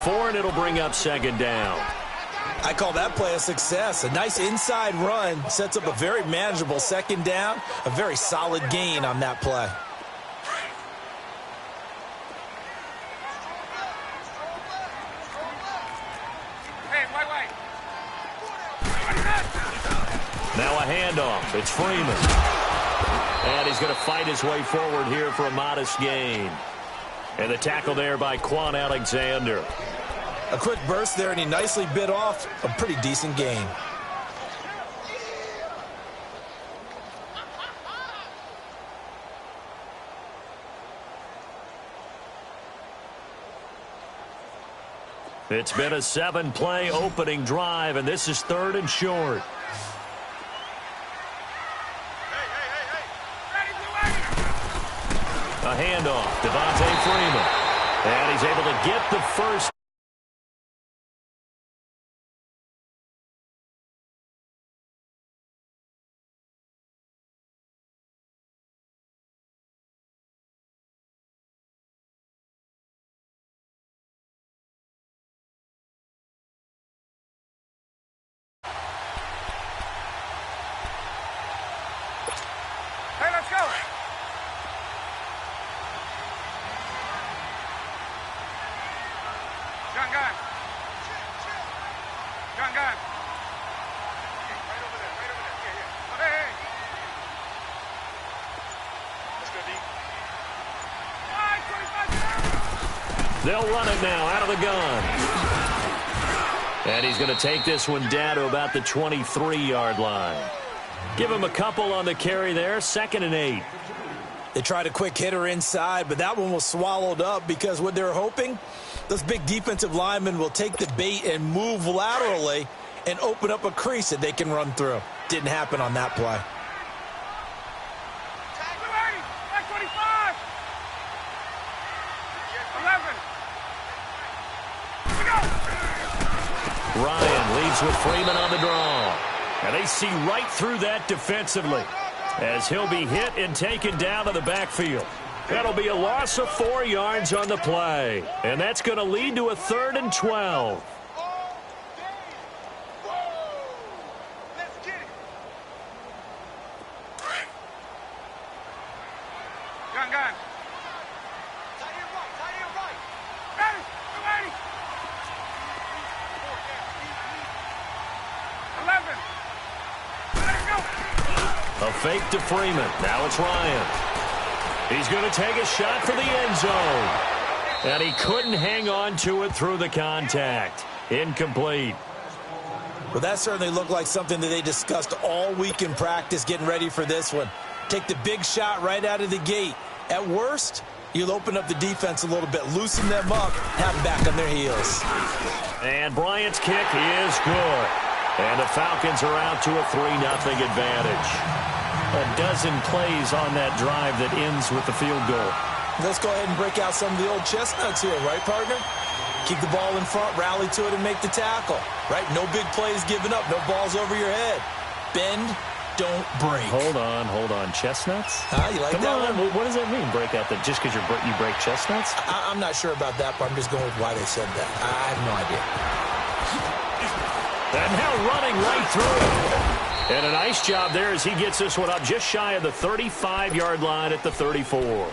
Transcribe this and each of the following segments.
And it'll bring up second down. I call that play a success. A nice inside run sets up a very manageable second down. A very solid gain on that play. Now a handoff. It's Freeman. And he's going to fight his way forward here for a modest gain. And the tackle there by Quan Alexander. A quick burst there, and he nicely bit off a pretty decent gain. It's been a 7-play opening drive, and this is 3rd and short. A handoff, Devontae Freeman. And he's able to get the first. Hey, let's go. Gun. Gun. Right over there. Yeah. Hey. Let's go, D. 25. They'll run it now out of the gun. And he's going to take this one down to about the 23-yard line. Give him a couple on the carry there, 2nd and 8. They tried a quick hitter inside, but that one was swallowed up because what they're hoping, those big defensive linemen will take the bait and move laterally and open up a crease that they can run through. Didn't happen on that play. Back 25. 11. We go. Ryan leads with Freeman on the draw. And they see right through that defensively as he'll be hit and taken down to the backfield. That'll be a loss of 4 yards on the play. And that's going to lead to a 3rd and 12. Gun. Ready. 11. A fake to Freeman. Now it's Ryan. He's going to take a shot for the end zone. And he couldn't hang on to it through the contact. Incomplete. Well, that certainly looked like something that they discussed all week in practice getting ready for this one. Take the big shot right out of the gate. At worst, you'll open up the defense a little bit, loosen them up, have them back on their heels. And Bryant's kick is good. And the Falcons are out to a 3-0 advantage. A dozen plays on that drive that ends with the field goal. Let's go ahead and break out some of the old chestnuts here, right, partner? Keep the ball in front, rally to it, and make the tackle, right? No big plays given up, no balls over your head. Bend, don't break. Hold on. Chestnuts? You like Come that on. one? What does that mean, break out that just because you break chestnuts? I'm not sure about that, but I'm just going with why they said that. I have no idea. And now running right through it. And a nice job there as he gets this one up just shy of the 35-yard line at the 34.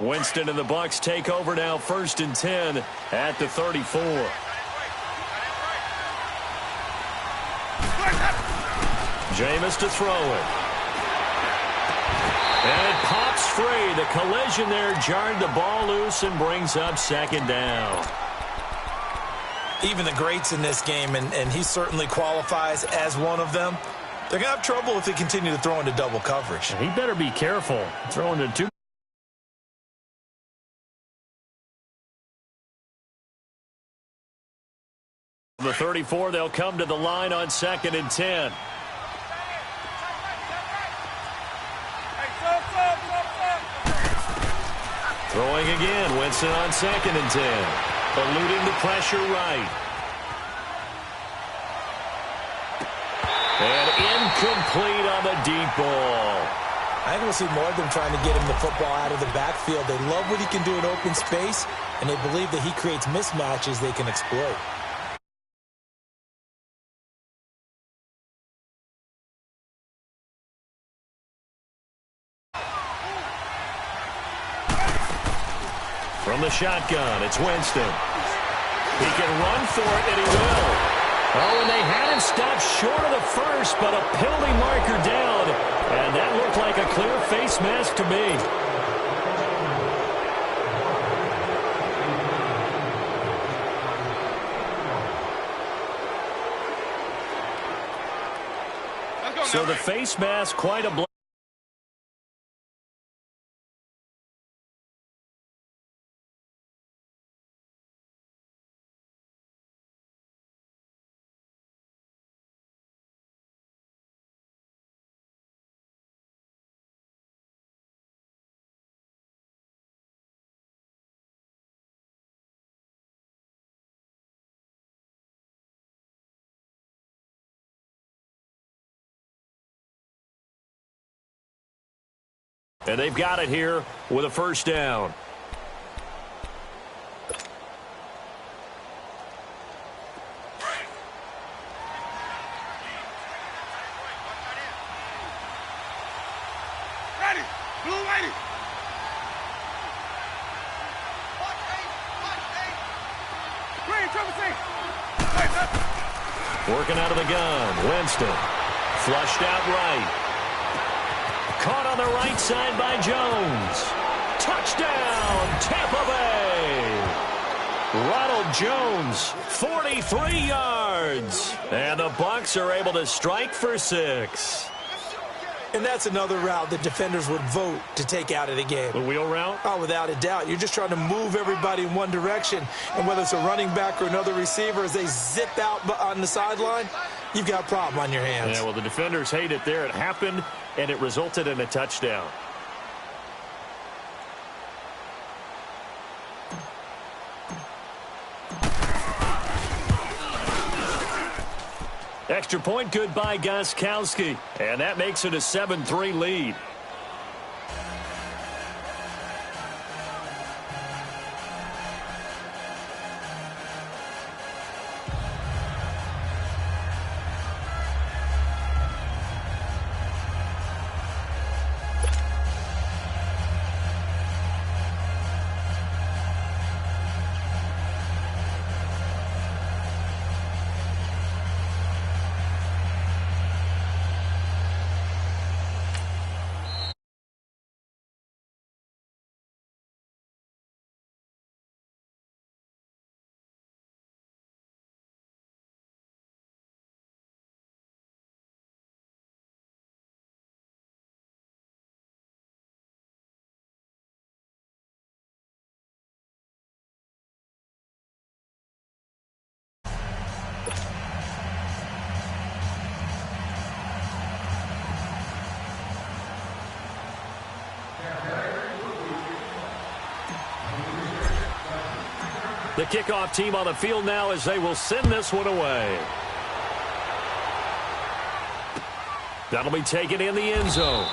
Winston and the Bucs take over now, 1st and 10 at the 34. Jameis to throw it. And it pops free. The collision there jarred the ball loose and brings up 2nd down. Even the greats in this game, and he certainly qualifies as one of them, they're going to have trouble if they continue to throw into double coverage. He better be careful throwing to 2. The 34, they'll come to the line on 2nd and 10. Throwing again, Winston on 2nd and 10. Eluding the pressure right. And Incomplete on the deep ball. I think we'll see more of them trying to get him the football out of the backfield. They love what he can do in open space, and they believe that he creates mismatches they can exploit. From the shotgun, it's Winston. He can run for it, and he will. Oh, and they had him stopped short of the first, but a penalty marker down. And that looked like a clear face mask to me. So the face mask, quite a blow. And they've got it here with a first down. Ready. Blue ready. Green, triple C. Working out of the gun. Winston. Flushed out right. Caught on the right side by Jones. Touchdown, Tampa Bay. Ronald Jones, 43 yards. And the Bucs are able to strike for 6. And that's another route that defenders would vote to take out of the game. The wheel route? Oh, without a doubt. You're just trying to move everybody in one direction. And whether it's a running back or another receiver, as they zip out on the sideline, you've got a problem on your hands. Yeah, well, the defenders hate it there. It happened, and it resulted in a touchdown. Extra point good by Gostkowski, and that makes it a 7-3 lead. The kickoff team on the field now as they will send this one away. That'll be taken in the end zone.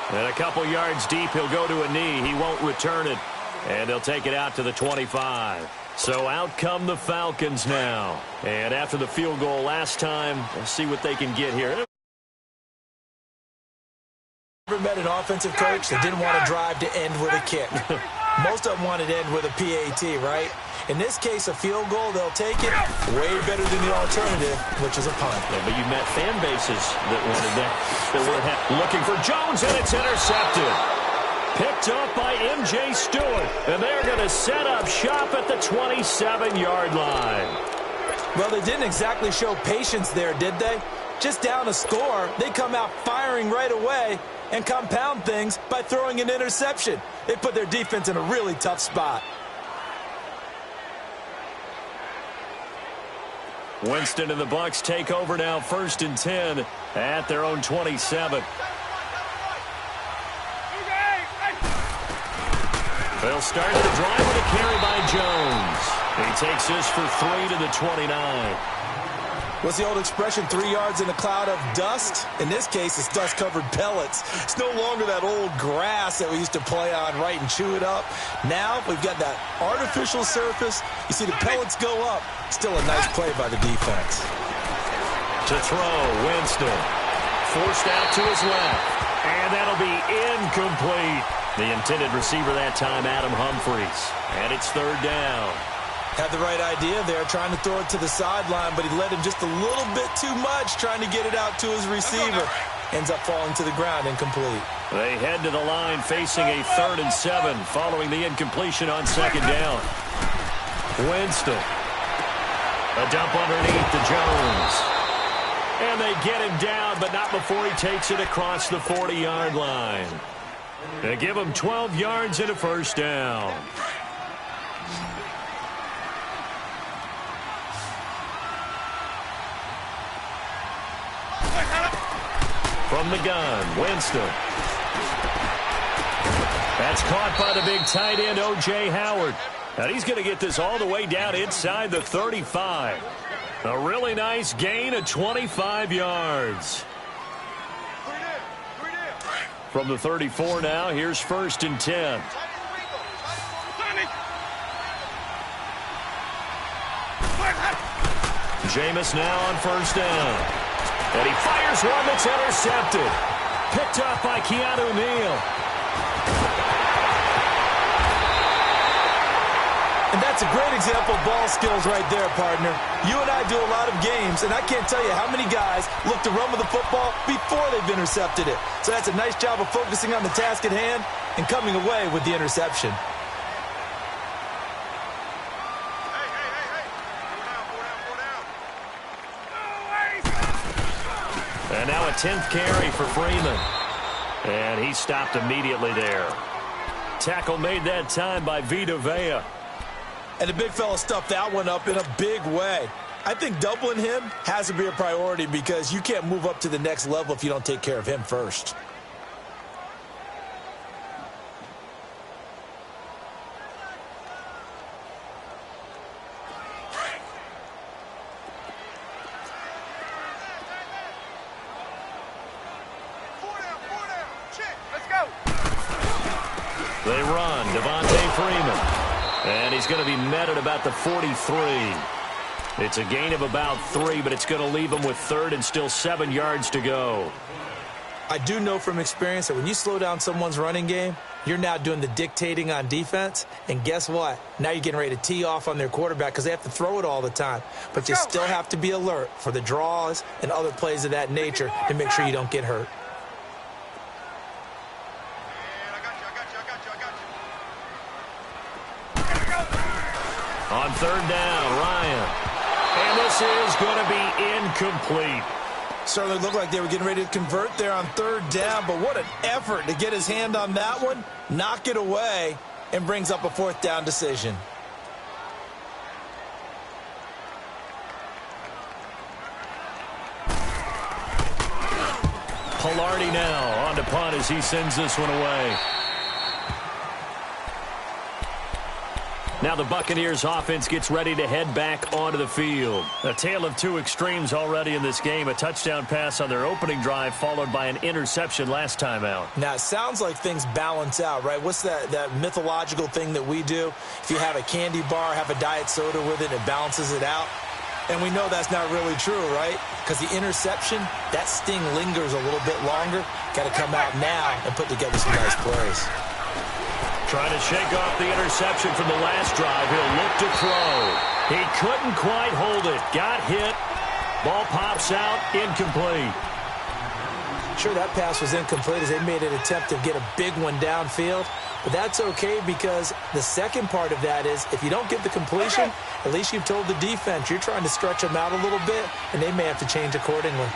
And a couple yards deep, he'll go to a knee. He won't return it. And they'll take it out to the 25. So out come the Falcons now. And after the field goal last time, let's see what they can get here. Never met an offensive coach that didn't want to drive to end with a kick. Most of them wanted to end with a PAT, right? In this case, a field goal, they'll take it way better than the alternative, which is a punt. Yeah, but you met fan bases that wanted that. Looking for Jones, and it's intercepted. Picked up by M.J. Stewart, and they're going to set up shop at the 27-yard line. Well, they didn't exactly show patience there, did they? Just down a score, they come out firing right away and compound things by throwing an interception. They put their defense in a really tough spot. Winston and the Bucs take over now, 1st and 10 at their own 27. They'll start the drive with a carry by Jones. He takes this for 3 to the 29. What's the old expression, 3 yards in a cloud of dust? In this case, it's dust-covered pellets. It's no longer that old grass that we used to play on, right, and chew it up. Now we've got that artificial surface. You see the pellets go up. Still a nice play by the defense. To throw, Winston. Forced out to his left. And that'll be incomplete. The intended receiver that time, Adam Humphries. And it's third down. Had the right idea there, trying to throw it to the sideline, but he led him just a little bit too much, trying to get it out to his receiver. Ends up falling to the ground, incomplete. They head to the line facing a 3rd and 7 following the incompletion on 2nd down. Winston. A dump underneath to Jones. And they get him down, but not before he takes it across the 40-yard line. They give him 12 yards and a first down. From the gun, Winston. That's caught by the big tight end, O.J. Howard. And he's going to get this all the way down inside the 35. A really nice gain of 25 yards. From the 34 now, here's 1st and 10. Jameis now on 1st down. And he fires one that's intercepted. Picked up by Keanu Neal. And that's a great example of ball skills right there, partner. You and I do a lot of games, and I can't tell you how many guys look to run with the football before they've intercepted it. So that's a nice job of focusing on the task at hand and coming away with the interception. And now a 10th carry for Freeman. And he stopped immediately there. Tackle made that time by Vita Vea. And the big fella stuffed that one up in a big way. I think doubling him has to be a priority because you can't move up to the next level if you don't take care of him first. They run, Devontae Freeman. And he's going to be met at about the 43. It's a gain of about 3, but it's going to leave him with 3rd and still 7 yards to go. I do know from experience that when you slow down someone's running game, you're now doing the dictating on defense. And guess what? Now you're getting ready to tee off on their quarterback because they have to throw it all the time. But you still have to be alert for the draws and other plays of that nature to make sure you don't get hurt. On 3rd down, Ryan. And this is going to be incomplete. Certainly looked like they were getting ready to convert there on 3rd down, but what an effort to get his hand on that one, knock it away, and brings up a 4th down decision. Pilardi now on to punt as he sends this one away. Now the Buccaneers offense gets ready to head back onto the field. A tale of two extremes already in this game. A touchdown pass on their opening drive followed by an interception last time out. Now, it sounds like things balance out, right? What's that mythological thing that we do? If you have a candy bar, have a diet soda with it, it balances it out. And we know that's not really true, right? Because the interception, that sting lingers a little bit longer. Got to come out now and put together some nice plays. Trying to shake off the interception from the last drive. He'll look to throw. He couldn't quite hold it. Got hit. Ball pops out. Incomplete. Sure, that pass was incomplete as they made an attempt to get a big one downfield. But that's okay because the second part of that is if you don't get the completion, at least you've told the defense you're trying to stretch them out a little bit, and they may have to change accordingly.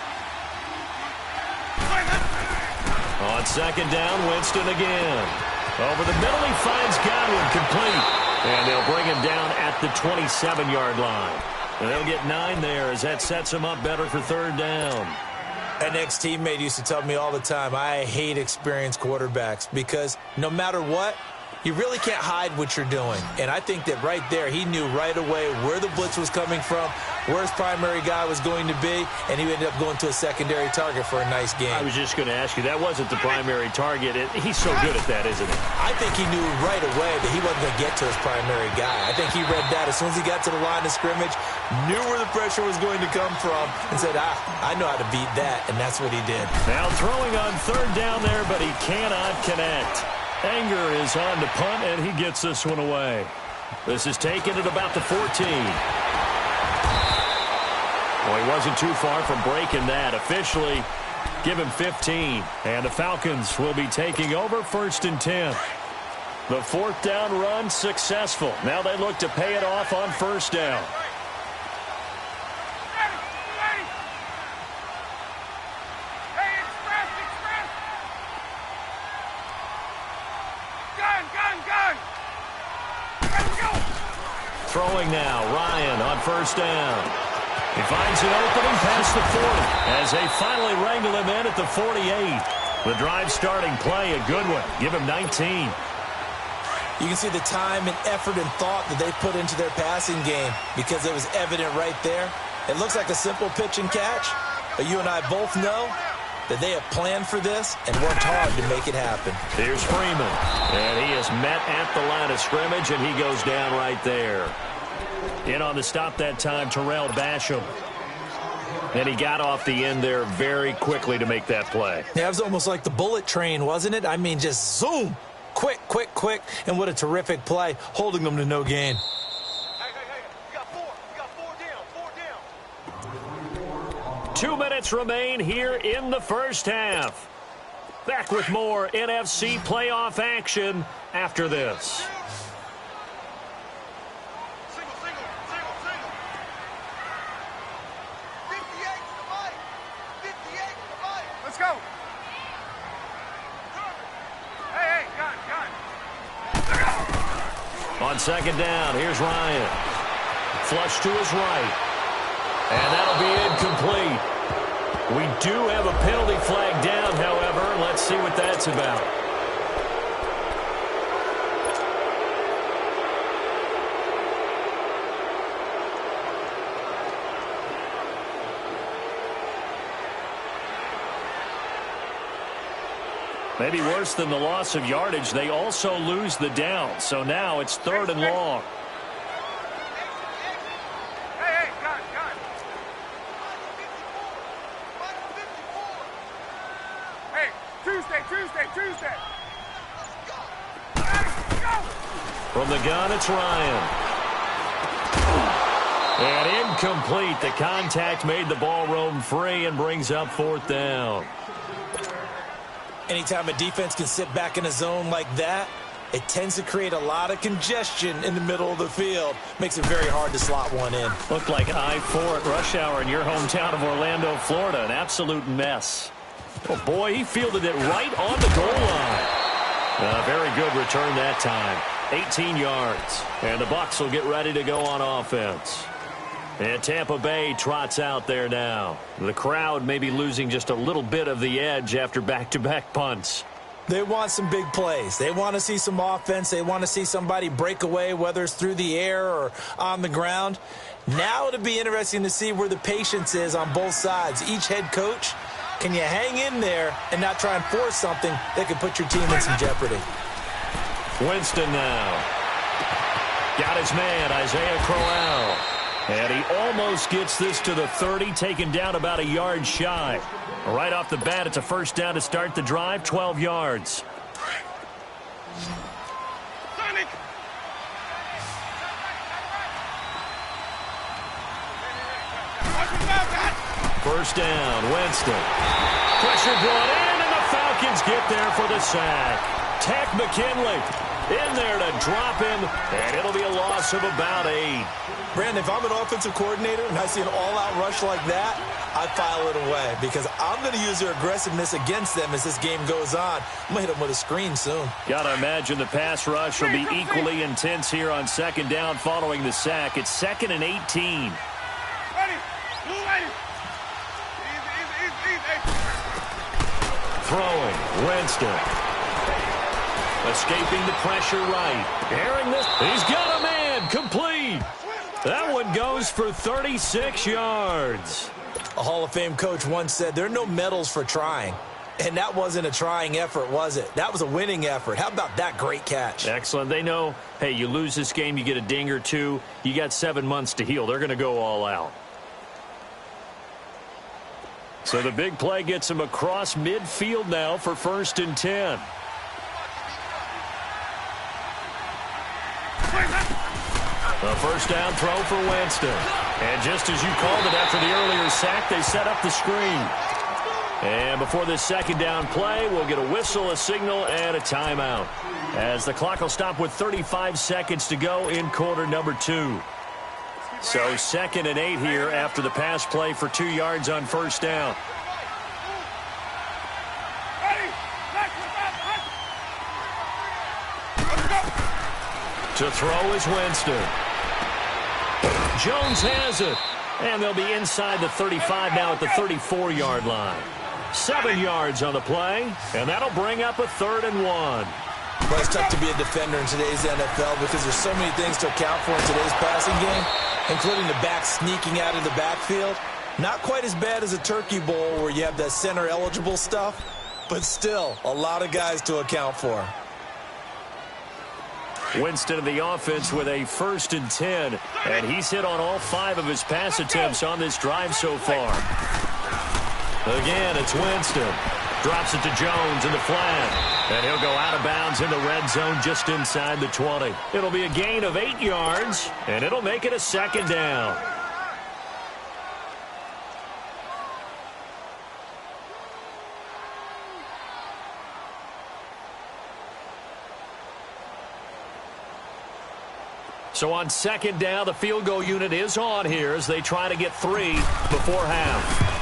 On 2nd down, Winston again. Over the middle, he finds Godwin complete. And they'll bring him down at the 27-yard line. And they'll get 9 there as that sets him up better for 3rd down. An ex-teammate used to tell me all the time, I hate experienced quarterbacks because no matter what, you really can't hide what you're doing. And I think that right there, he knew right away where the blitz was coming from, where his primary guy was going to be, and he ended up going to a secondary target for a nice game. I was just going to ask you, that wasn't the primary target. He's so good at that, isn't he? I think he knew right away that he wasn't going to get to his primary guy. I think he read that as soon as he got to the line of scrimmage, knew where the pressure was going to come from, and said, I know how to beat that, and that's what he did. Now throwing on third down there, but he cannot connect. Anger is on to punt, and he gets this one away. This is taken at about the 14. Well, he wasn't too far from breaking that. Officially, give him 15. And the Falcons will be taking over 1st and 10. The 4th down run successful. Now they look to pay it off on 1st down. Throwing now, Ryan on 1st down. He finds an opening past the 40 as they finally wrangle him in at the 48. The drive starting play, a good one. Give him 19. You can see the time and effort and thought that they put into their passing game because it was evident right there. It looks like a simple pitch and catch, but you and I both know that they have planned for this and worked hard to make it happen. Here's Freeman, and he is met at the line of scrimmage, and he goes down right there. In on the stop that time, Terrell Basham. And he got off the end there very quickly to make that play. Yeah, it was almost like the bullet train, wasn't it? I mean, just zoom. Quick, quick, quick. And what a terrific play, holding them to no gain. Hey, you got four. You got four down. 2 minutes remain here in the first half. Back with more NFC playoff action after this. Let's go. Hey, gun. On 2nd down, here's Ryan. Flush to his right. And that'll be incomplete. We do have a penalty flag down, however. Let's see what that's about. Maybe worse than the loss of yardage, they also lose the down. So now it's 3rd and long. Hey, gun. Hey, Tuesday. From the gun, it's Ryan. And incomplete. The contact made the ball roam free and brings up 4th down. Anytime a defense can sit back in a zone like that, it tends to create a lot of congestion in the middle of the field. Makes it very hard to slot one in. Looked like I-4 at rush hour in your hometown of Orlando, Florida. An absolute mess. Oh, boy, he fielded it right on the goal line. Very good return that time. 18 yards. And the Bucs will get ready to go on offense. And Tampa Bay trots out there now. The crowd may be losing just a little bit of the edge after back-to-back punts. They want some big plays. They want to see some offense. They want to see somebody break away, whether it's through the air or on the ground. Now it'll be interesting to see where the patience is on both sides. Each head coach, can you hang in there and not try and force something that could put your team in some jeopardy? Winston now. Got his man, Isaiah Crowell. And he almost gets this to the 30, taken down about a yard shy. Right off the bat, it's a 1st down to start the drive, 12 yards. Sonic. First down, Winston. Pressure brought in, and the Falcons get there for the sack. Tack McKinley in there to drop him, and it'll be a loss of about 8. Brandon, if I'm an offensive coordinator and I see an all-out rush like that, I file it away because I'm going to use their aggressiveness against them as this game goes on. I'm going to hit them with a screen soon. Got to imagine the pass rush will be equally intense here on 2nd down following the sack. It's 2nd and 18. Ready. Blue lady. Easy. Throwing, Winston. Escaping the pressure right. Airing this. He's got a man. Complete. That one goes for 36 yards. A Hall of Fame coach once said there are no medals for trying. And that wasn't a trying effort, was it? That was a winning effort. How about that great catch? Excellent. They know, hey, you lose this game, you get a ding or two. You got 7 months to heal. They're going to go all out. So the big play gets him across midfield now for 1st and 10. A first down throw for Winston. And just as you called it after the earlier sack, they set up the screen. And before this second down play, we'll get a whistle, a signal, and a timeout, as the clock will stop with 35 seconds to go in quarter number 2. So 2nd and 8 here after the pass play for 2 yards on first down. To throw is Winston. Jones has it. And they'll be inside the 35 now at the 34-yard line. 7 yards on the play, and that'll bring up a 3rd and 1. Well, it's tough to be a defender in today's NFL because there's so many things to account for in today's passing game, including the back sneaking out of the backfield. Not quite as bad as a turkey bowl where you have that center-eligible stuff, but still a lot of guys to account for. Winston of the offense with a 1st and 10, and he's hit on all 5 of his pass attempts on this drive so far. Again, it's Winston. Drops it to Jones in the flat, and he'll go out of bounds in the red zone just inside the 20. It'll be a gain of 8 yards, and it'll make it a 2nd down. So on 2nd down, the field goal unit is on here as they try to get 3 before half.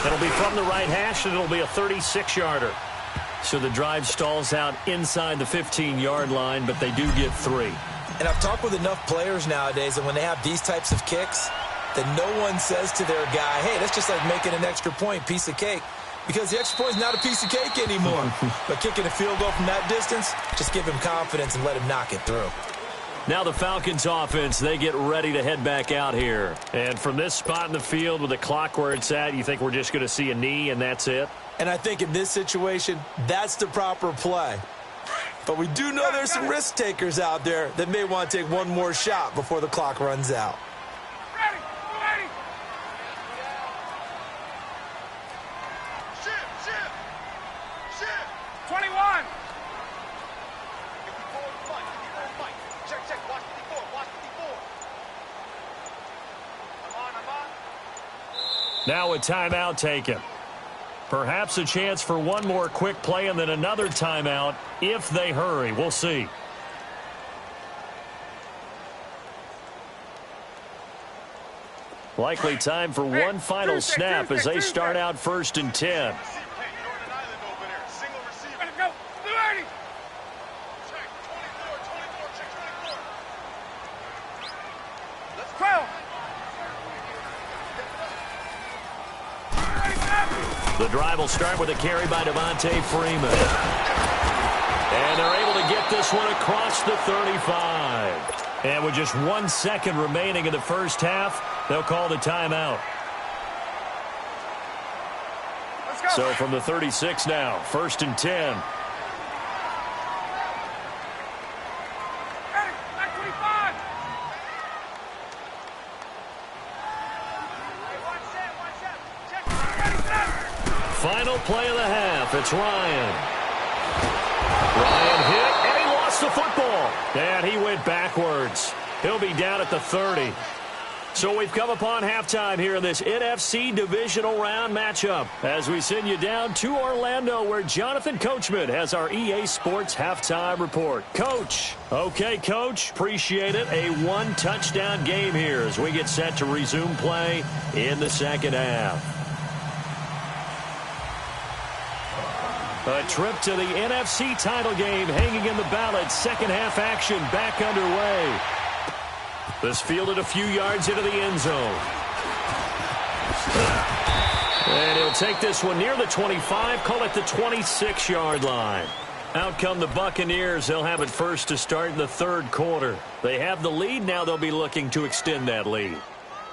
It'll be from the right hash, and it'll be a 36-yarder. So the drive stalls out inside the 15-yard line, but they do get 3. And I've talked with enough players nowadays, and when they have these types of kicks, that no one says to their guy, hey, that's just like making an extra point, piece of cake. Because the extra point is not a piece of cake anymore. But kicking a field goal from that distance, just give him confidence and let him knock it through. Now the Falcons offense, they get ready to head back out here. And from this spot in the field with the clock where it's at, you think we're just going to see a knee and that's it? And I think in this situation, that's the proper play. But we do know there's some risk takers out there that may want to take one more shot before the clock runs out. Ready, ready. Shift. 21. Now a timeout taken. Perhaps a chance for one more quick play and then another timeout if they hurry. We'll see. Likely time for one final snap as they start out 1st and 10. The drive will start with a carry by Devontae Freeman. And they're able to get this one across the 35. And with just 1 second remaining in the first half, they'll call the timeout. So from the 36 now, 1st and 10. Final play of the half. It's Ryan. Ryan hit, and he lost the football. And he went backwards. He'll be down at the 30. So we've come upon halftime here in this NFC divisional round matchup as we send you down to Orlando where Jonathan Coachman has our EA Sports halftime report. Coach. Okay, Coach. Appreciate it. A 1-touchdown game here as we get set to resume play in the second half. A trip to the NFC title game hanging in the balance. Second half action back underway. This fielded a few yards into the end zone. And he'll take this one near the 25, call it the 26-yard line. Out come the Buccaneers. They'll have it first to start in the third quarter. They have the lead. Now they'll be looking to extend that lead.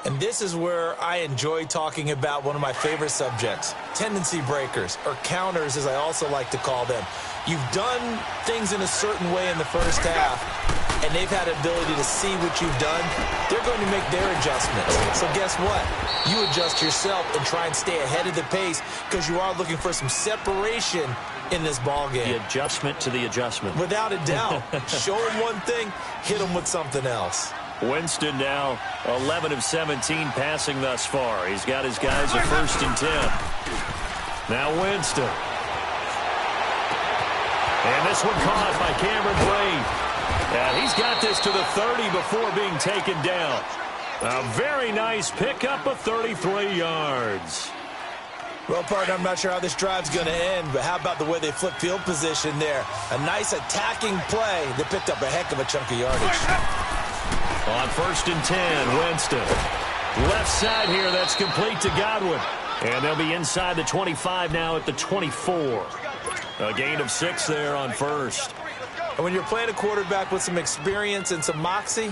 And this is where I enjoy talking about one of my favorite subjects, tendency breakers, or counters as I also like to call them. You've done things in a certain way in the first half, and they've had the ability to see what you've done. They're going to make their adjustments. So guess what? You adjust yourself and try and stay ahead of the pace because you are looking for some separation in this ball game. The adjustment to the adjustment. Without a doubt. Show them one thing, hit them with something else. Winston now 11 of 17 passing thus far. He's got his guys a 1st and 10. Now Winston. And this one caught by Cameron Brate. And he's got this to the 30 before being taken down. A very nice pickup of 33 yards. Well, partner, I'm not sure how this drive's going to end, but how about the way they flip field position there? A nice attacking play that picked up a heck of a chunk of yardage. On 1st and 10, Winston. Left side here, that's complete to Godwin. And they'll be inside the 25 now at the 24. A gain of 6 there on 1st. And when you're playing a quarterback with some experience and some moxie,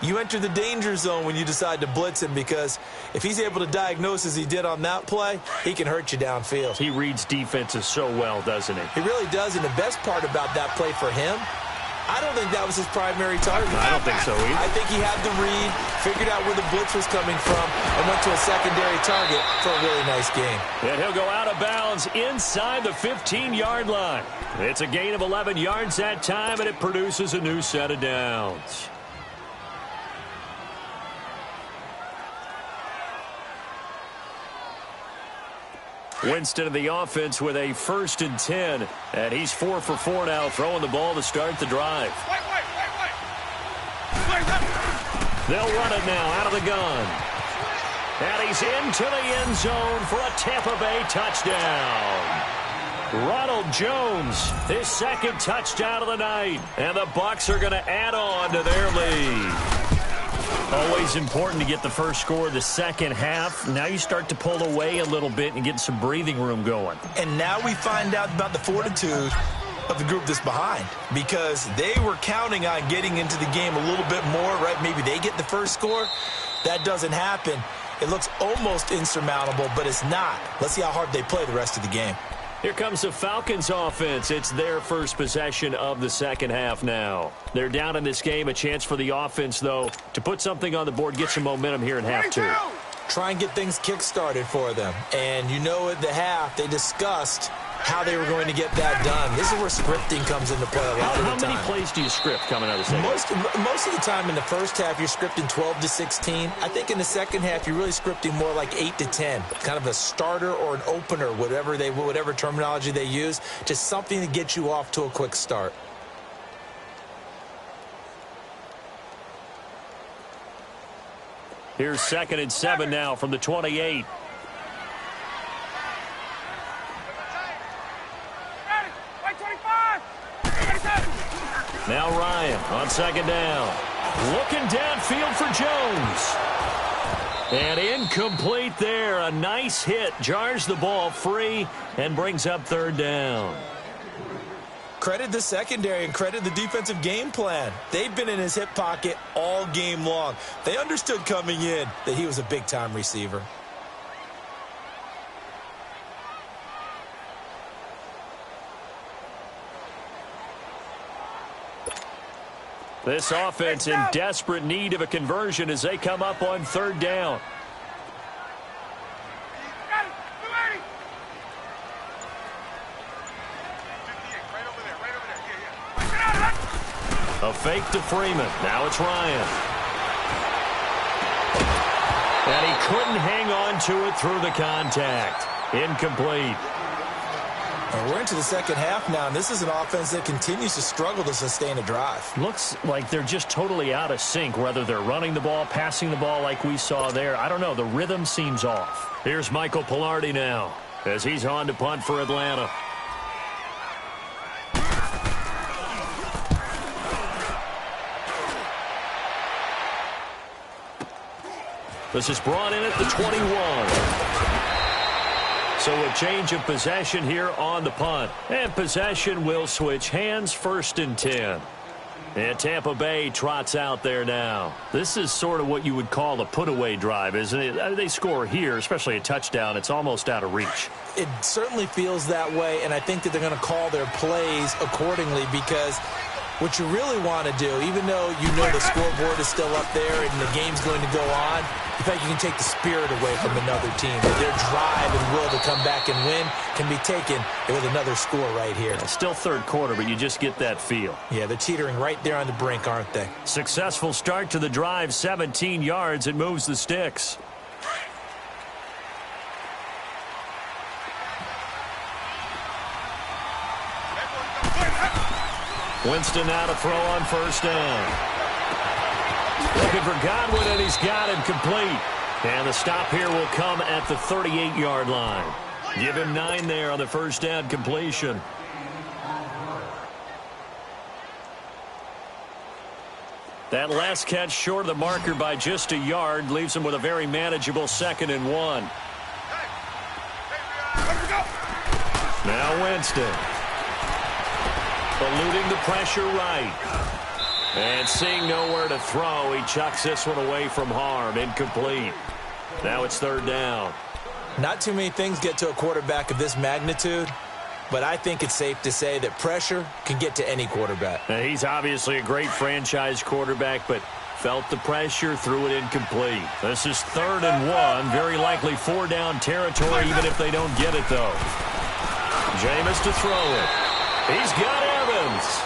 you enter the danger zone when you decide to blitz him, because if he's able to diagnose as he did on that play, he can hurt you downfield. He reads defenses so well, doesn't he? He really does, and the best part about that play for him, I don't think that was his primary target. I don't think so either. I think he had the read, figured out where the blitz was coming from, and went to a secondary target for a really nice game. And he'll go out of bounds inside the 15-yard line. It's a gain of 11 yards that time, and it produces a new set of downs. Winston of the offense with a 1st and 10. And he's 4 for 4 now, throwing the ball to start the drive. They'll run it now out of the gun. And he's into the end zone for a Tampa Bay touchdown. Ronald Jones, his 2nd touchdown of the night. And the Bucs are going to add on to their lead. Always important to get the first score of the second half. Now you start to pull away a little bit and get some breathing room going. And now we find out about the fortitude of the group that's behind, because they were counting on getting into the game a little bit more, right? Maybe they get the first score. That doesn't happen. It looks almost insurmountable, but it's not. Let's see how hard they play the rest of the game. Here comes the Falcons offense. It's their first possession of the second half now. They're down in this game. A chance for the offense, though, to put something on the board, get some momentum here in half 2. Try and get things kick-started for them. And you know at the half, they discussed how they were going to get that done. This is where scripting comes into play a lot of the time. How many plays do you script coming out of the second? Most of the time in the first half, you're scripting 12 to 16. I think in the second half, you're really scripting more like 8 to 10. Kind of a starter or an opener, whatever terminology they use. Just something to get you off to a quick start. Here's 2nd and 7 now from the 28. Now Ryan on 2nd down. Looking downfield for Jones. And incomplete there. A nice hit. Jars the ball free and brings up 3rd down. Credit the secondary and credit the defensive game plan. They've been in his hip pocket all game long. They understood coming in that he was a big-time receiver. This offense in desperate need of a conversion as they come up on 3rd down. A fake to Freeman. Now it's Ryan. And he couldn't hang on to it through the contact. Incomplete. We're into the second half now, and this is an offense that continues to struggle to sustain a drive. Looks like they're just totally out of sync, whether they're running the ball, passing the ball like we saw there. I don't know. The rhythm seems off. Here's Michael Pilardi now as he's on to punt for Atlanta. This is brought in at the 21. So a change of possession here on the punt. And possession will switch hands, 1st and 10. And Tampa Bay trots out there now. This is sort of what you would call a put-away drive, isn't it? They score here, especially a touchdown. It's almost out of reach. It certainly feels that way, and I think that they're going to call their plays accordingly because what you really want to do, even though you know the scoreboard is still up there and the game's going to go on, in fact, you can take the spirit away from another team. Their drive and will to come back and win can be taken with another score right here. Yeah, still 3rd quarter, but you just get that feel. Yeah, they're teetering right there on the brink, aren't they? Successful start to the drive, 17 yards. It moves the sticks. Winston now to throw on 1st down. Looking for Godwin, and he's got him complete. And the stop here will come at the 38-yard line. Give him 9 there on the 1st down completion. That last catch short of the marker by just a yard leaves him with a very manageable 2nd and 1. Now Winston. Eluding the pressure right. And seeing nowhere to throw, he chucks this one away from harm. Incomplete. Now it's 3rd down. Not too many things get to a quarterback of this magnitude, but I think it's safe to say that pressure can get to any quarterback. Now, he's obviously a great franchise quarterback, but felt the pressure, threw it incomplete. This is 3rd and 1. Very likely 4-down territory, even if they don't get it, though. Jameis to throw it. He's got Evans.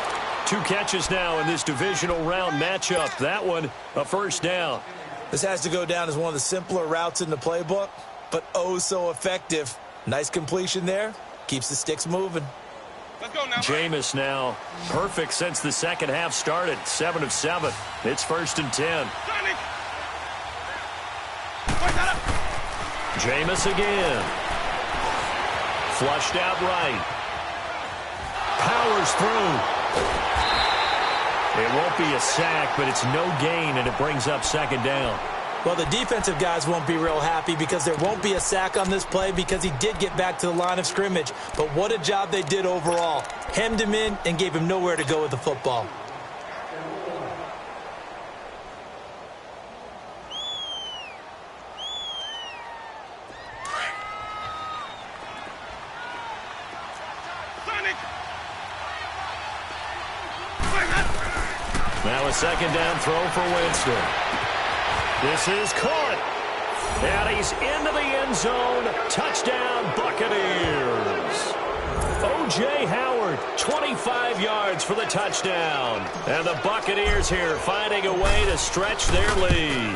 2 catches now in this divisional round matchup. That one, a 1st down. This has to go down as one of the simpler routes in the playbook, but oh so effective. Nice completion there. Keeps the sticks moving. Let's go now. Jameis now perfect since the 2nd half started. 7 of 7. It's 1st and 10. Jameis again. Flushed out right. Powers through. It won't be a sack, but it's no gain, and it brings up 2nd down. Well, the defensive guys won't be real happy because there won't be a sack on this play because he did get back to the line of scrimmage. But what a job they did overall. Hemmed him in and gave him nowhere to go with the football. Now a 2nd down throw for Winston. This is caught. And he's into the end zone. Touchdown, Buccaneers. O.J. Howard, 25 yards for the touchdown. And the Buccaneers here finding a way to stretch their lead.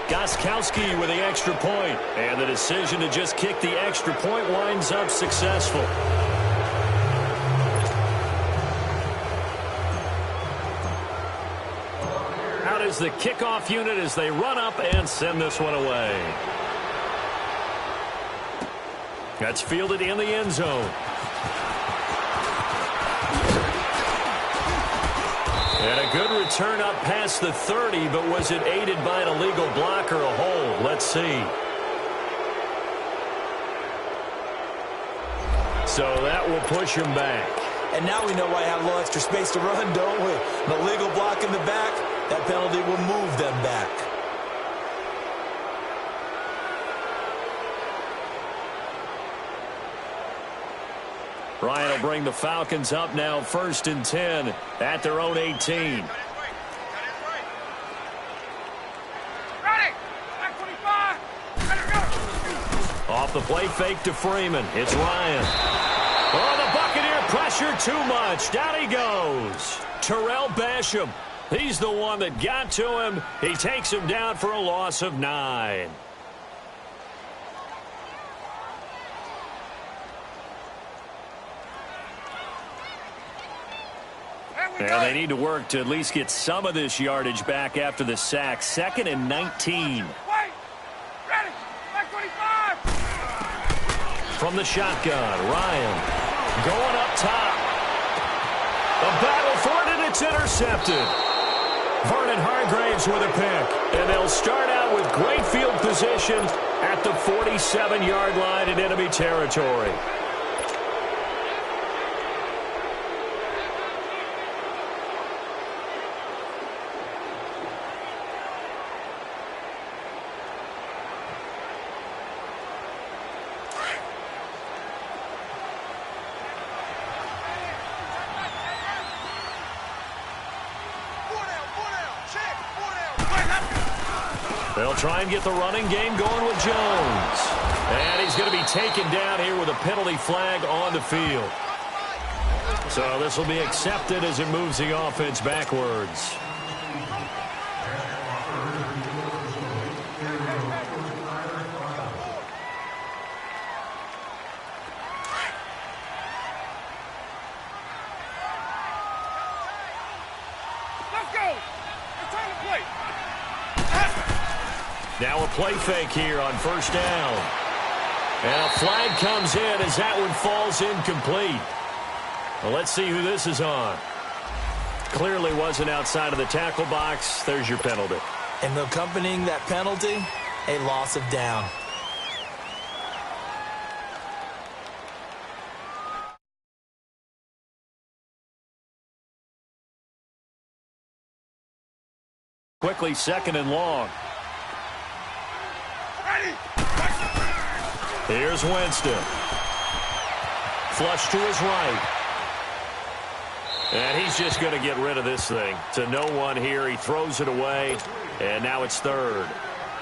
Gostkowski with the extra point. And the decision to just kick the extra point winds up successful. Out is the kickoff unit as they run up and send this one away. That's fielded in the end zone. And a good return up past the 30, but was it aided by an illegal block or a hold? Let's see. So that will push him back. And now we know why I have a little extra space to run, don't we? An illegal block in the back, that penalty will move them back. Ryan will bring the Falcons up now 1st and 10 at their own 18. Off the play fake to Freeman. It's Ryan. Oh, the Buccaneer pressure too much. Down he goes. Terrell Basham. He's the one that got to him. He takes him down for a loss of 9. And they need to work to at least get some of this yardage back after the sack. 2nd and 19. From the shotgun, Ryan going up top. A battle for it, and it's intercepted. Vernon Hargraves with a pick. And they'll start out with great field position at the 47-yard line in enemy territory. They'll try and get the running game going with Jones. And he's going to be taken down here with a penalty flag on the field. So this will be accepted as it moves the offense backwards. Let's go. It's time to play. Now a play fake here on first down. And a flag comes in as that one falls incomplete. Well, let's see who this is on. Clearly wasn't outside of the tackle box. There's your penalty. And accompanying that penalty, a loss of down. Quickly, second and long. Here's Winston. Flush to his right. And he's just going to get rid of this thing. To no one here. He throws it away. And now it's third.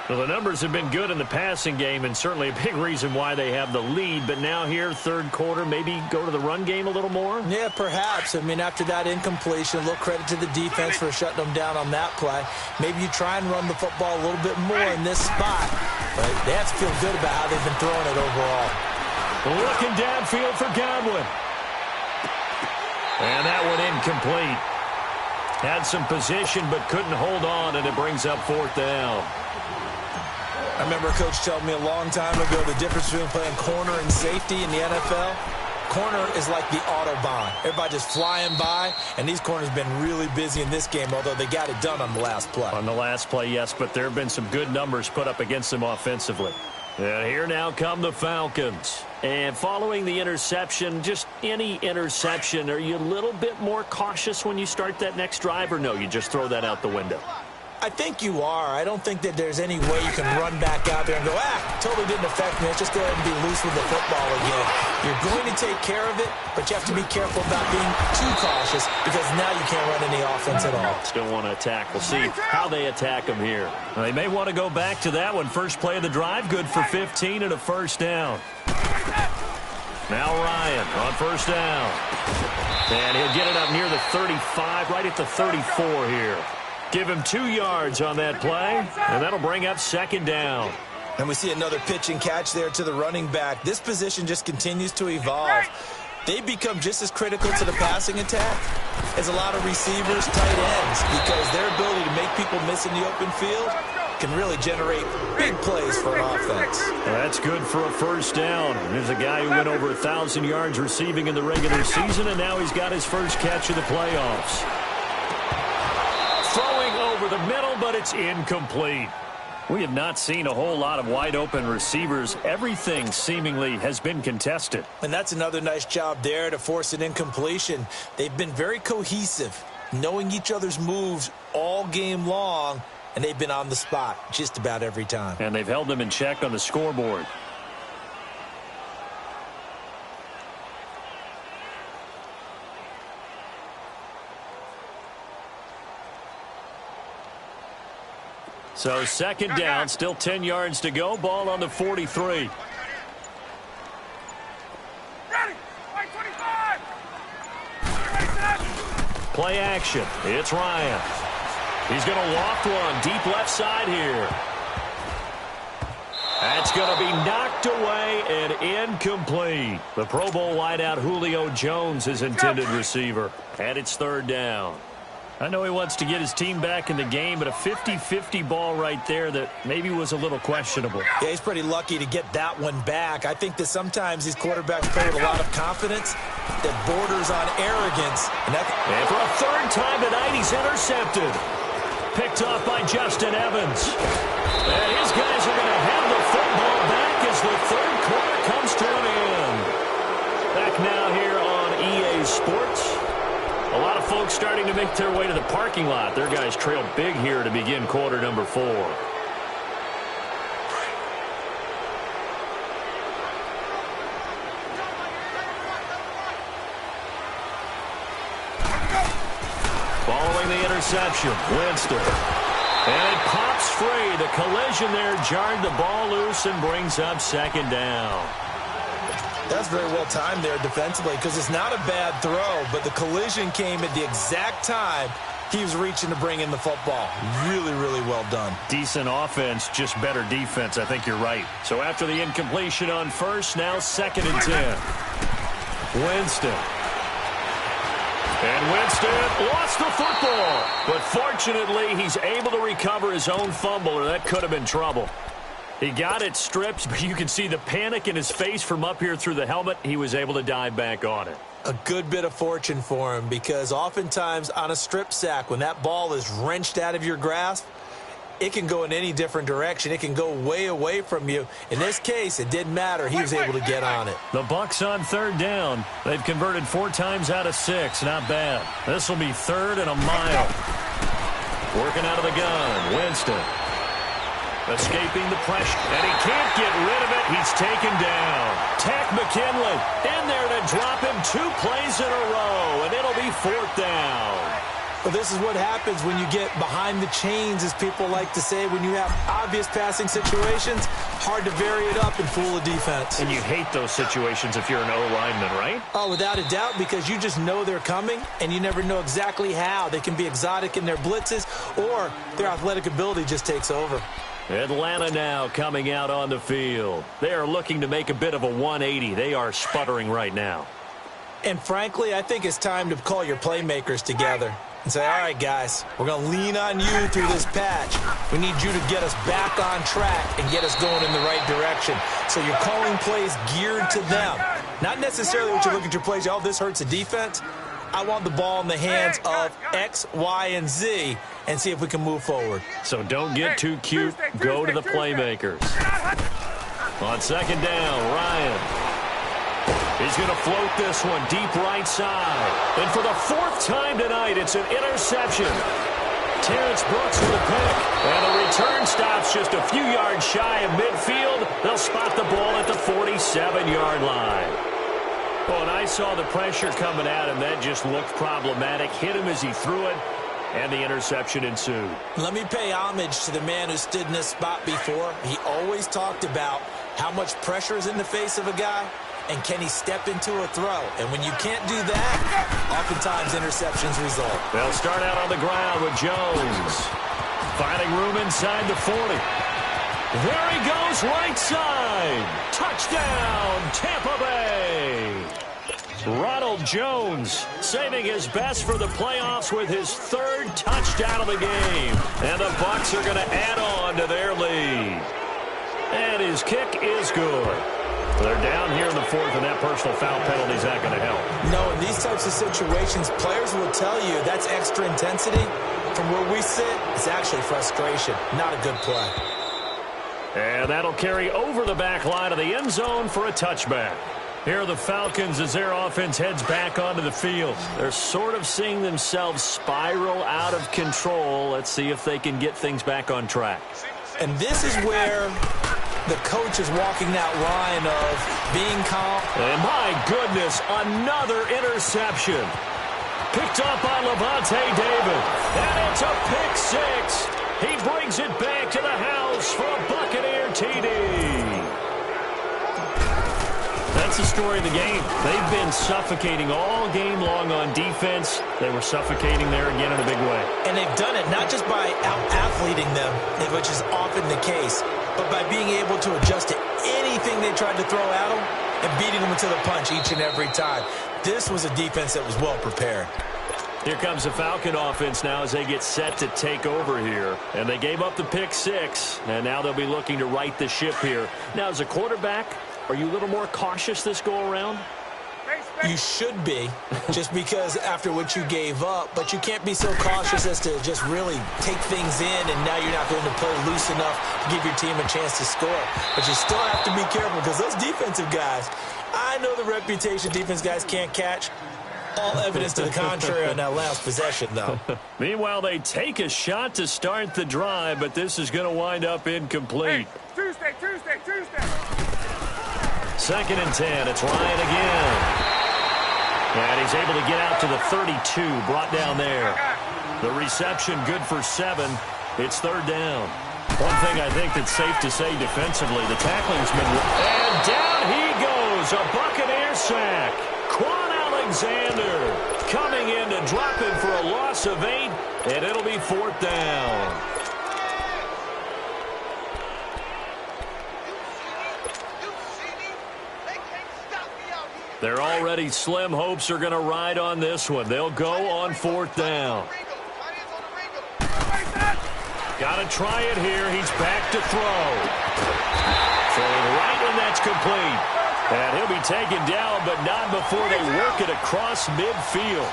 Well, the numbers have been good in the passing game, and certainly a big reason why they have the lead. But now here, third quarter, maybe go to the run game a little more? Yeah, perhaps. I mean, after that incompletion, a little credit to the defense for shutting them down on that play. Maybe you try and run the football a little bit more in this spot. But they have to feel good about how they've been throwing it overall. Looking downfield for Godwin. And that one incomplete. Had some position but couldn't hold on, and it brings up fourth down. I remember a coach telling me a long time ago the difference between playing corner and safety in the NFL. Corner is like the Autobahn. Everybody just flying by, and these corners have been really busy in this game, although they got it done on the last play. On the last play, yes, but there have been some good numbers put up against them offensively. And here now come the Falcons. And following the interception, just any interception, are you a little bit more cautious when you start that next drive, or no, you just throw that out the window? I think you are. I don't think that there's any way you can run back out there and go, totally didn't affect me. Let's just go ahead and be loose with the football again. You're going to take care of it, but you have to be careful about being too cautious because now you can't run any offense at all. Still want to attack. We'll see how they attack them here. Well, they may want to go back to that one. First play of the drive, good for 15 and a first down. Now Ryan on first down. And he'll get it up near the 35, right at the 34 here. Give him 2 yards on that play, and that'll bring up second down. And we see another pitch and catch there to the running back. This position just continues to evolve. They become just as critical to the passing attack as a lot of receivers, tight ends, because their ability to make people miss in the open field can really generate big plays for an offense. That's good for a first down. There's a guy who went over 1,000 yards receiving in the regular season, and now he's got his first catch of the playoffs. Throwing over the middle, but it's incomplete. We have not seen a whole lot of wide-open receivers. Everything seemingly has been contested. And that's another nice job there to force an incompletion. They've been very cohesive, knowing each other's moves all game long, and they've been on the spot just about every time. And they've held them in check on the scoreboard. So second down, still 10 yards to go. Ball on the 43. Ready. 25. Play action. It's Ryan. He's going to loft one deep left side here. That's going to be knocked away and incomplete. The Pro Bowl wideout Julio Jones is intended receiver. And it's third down. I know he wants to get his team back in the game, but a 50-50 ball right there that maybe was a little questionable. Yeah, he's pretty lucky to get that one back. I think that sometimes these quarterbacks play with a lot of confidence that borders on arrogance. And for a third time tonight, he's intercepted. Picked off by Justin Evans. And his guys are going to have the football back as the third quarter comes to an end. Back now here on EA Sports. A lot of folks starting to make their way to the parking lot. Their guys trail big here to begin quarter number 4. Following the interception, Winston. And it pops free. The collision there jarred the ball loose and brings up second down. That's very well timed there defensively because it's not a bad throw, but the collision came at the exact time he was reaching to bring in the football. Really, really well done. Decent offense, just better defense. I think you're right. So after the incompletion on first, now 2nd and 10. Winston. And Winston lost the football. But fortunately, he's able to recover his own fumble, or that could have been trouble. He got it stripped, but you can see the panic in his face from up here through the helmet. He was able to dive back on it. A good bit of fortune for him because oftentimes on a strip sack, when that ball is wrenched out of your grasp, it can go in any different direction. It can go way away from you. In this case, it didn't matter. He was able to get on it. The Bucs on 3rd down. They've converted 4 times out of 6. Not bad. This will be 3rd and a mile. Working out of the gun. Winston. Escaping the pressure. And he can't get rid of it. He's taken down. Tack McKinley in there to drop him 2 plays in a row. And it'll be 4th down. Well, this is what happens when you get behind the chains, as people like to say. When you have obvious passing situations, hard to vary it up and fool a defense. And you hate those situations if you're an O-lineman, right? Oh, without a doubt, because you just know they're coming, and you never know exactly how. They can be exotic in their blitzes, or their athletic ability just takes over. Atlanta now coming out on the field. They are looking to make a bit of a 180. They are sputtering right now. And frankly, I think it's time to call your playmakers together and say, all right, guys, we're going to lean on you through this patch. We need you to get us back on track and get us going in the right direction. So you're calling plays geared to them. Not necessarily what you look at your plays, oh, this hurts the defense. I want the ball in the hands of X, Y, and Z and see if we can move forward. So don't get too cute. Go to the playmakers. On 2nd down, Ryan. He's going to float this one deep right side. And for the 4th time tonight, it's an interception. Terrence Brooks with a pick. And the return stops just a few yards shy of midfield. They'll spot the ball at the 47-yard line. Well, and I saw the pressure coming at him. That just looked problematic. Hit him as he threw it, and the interception ensued. Let me pay homage to the man who stood in this spot before. He always talked about how much pressure is in the face of a guy, and can he step into a throw? And when you can't do that, oftentimes interceptions result. They'll start out on the ground with Jones. Finding room inside the 40. There he goes, right side. Touchdown, Tampa Bay. Ronald Jones saving his best for the playoffs with his 3rd touchdown of the game. And the Bucs are going to add on to their lead. And his kick is good. They're down here in the 4th, and that personal foul penalty is not going to help. No, in these types of situations, players will tell you that's extra intensity. From where we sit, it's actually frustration. Not a good play. And that'll carry over the back line of the end zone for a touchback. Here are the Falcons as their offense heads back onto the field. They're sort of seeing themselves spiral out of control. Let's see if they can get things back on track. And this is where the coach is walking that line of being calm. And my goodness, another interception. Picked off by Levante David. And it's a pick 6. He brings it back to the house for a Buccaneer TD. That's the story of the game. They've been suffocating all game long on defense. They were suffocating there again in a big way. And they've done it not just by out-athleting them, which is often the case, but by being able to adjust to anything they tried to throw at them and beating them to the punch each and every time. This was a defense that was well prepared. Here comes the Falcon offense now as they get set to take over here. And they gave up the pick 6, and now they'll be looking to right the ship here. Now, as a quarterback, are you a little more cautious this go-around? You should be, just because after what you gave up, but you can't be so cautious as to just really take things in, and now you're not going to play loose enough to give your team a chance to score. But you still have to be careful, because those defensive guys, I know the reputation defense guys can't catch. All evidence to the contrary on that last possession, though. Meanwhile, they take a shot to start the drive, but this is going to wind up incomplete. Hey, Tuesday. 2nd and 10. It's Ryan again. And he's able to get out to the 32, brought down there. The reception good for 7. It's 3rd down. One thing I think that's safe to say defensively, the tackling's been... And down he goes, a Buccaneer sack. Quan Alexander coming in to drop him for a loss of 8, and it'll be 4th down. Their already slim hopes are going to ride on this one. They'll go on 4th down. Got to try it here. He's back to throw. Throwing right when that's complete. And he'll be taken down, but not before they work it across midfield.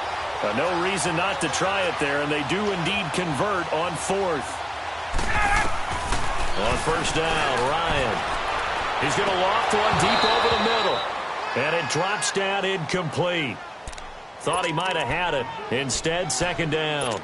No reason not to try it there, and they do indeed convert on 4th. On 1st down, Ryan. He's going to loft one deep over the middle. And it drops down incomplete. Thought he might have had it. Instead, 2nd down.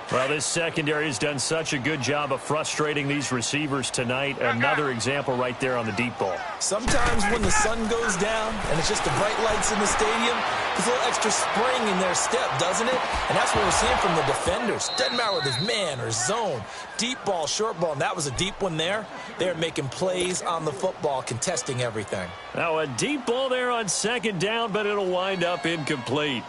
Well, this secondary has done such a good job of frustrating these receivers tonight. Another example right there on the deep ball. Sometimes when the sun goes down and it's just the bright lights in the stadium, there's a little extra spring in their step, doesn't it? And that's what we're seeing from the defenders. Doesn't matter whether it's man or zone, deep ball, short ball, and that was a deep one there. They're making plays on the football, contesting everything. Now a deep ball there on 2nd down, but it'll wind up incomplete.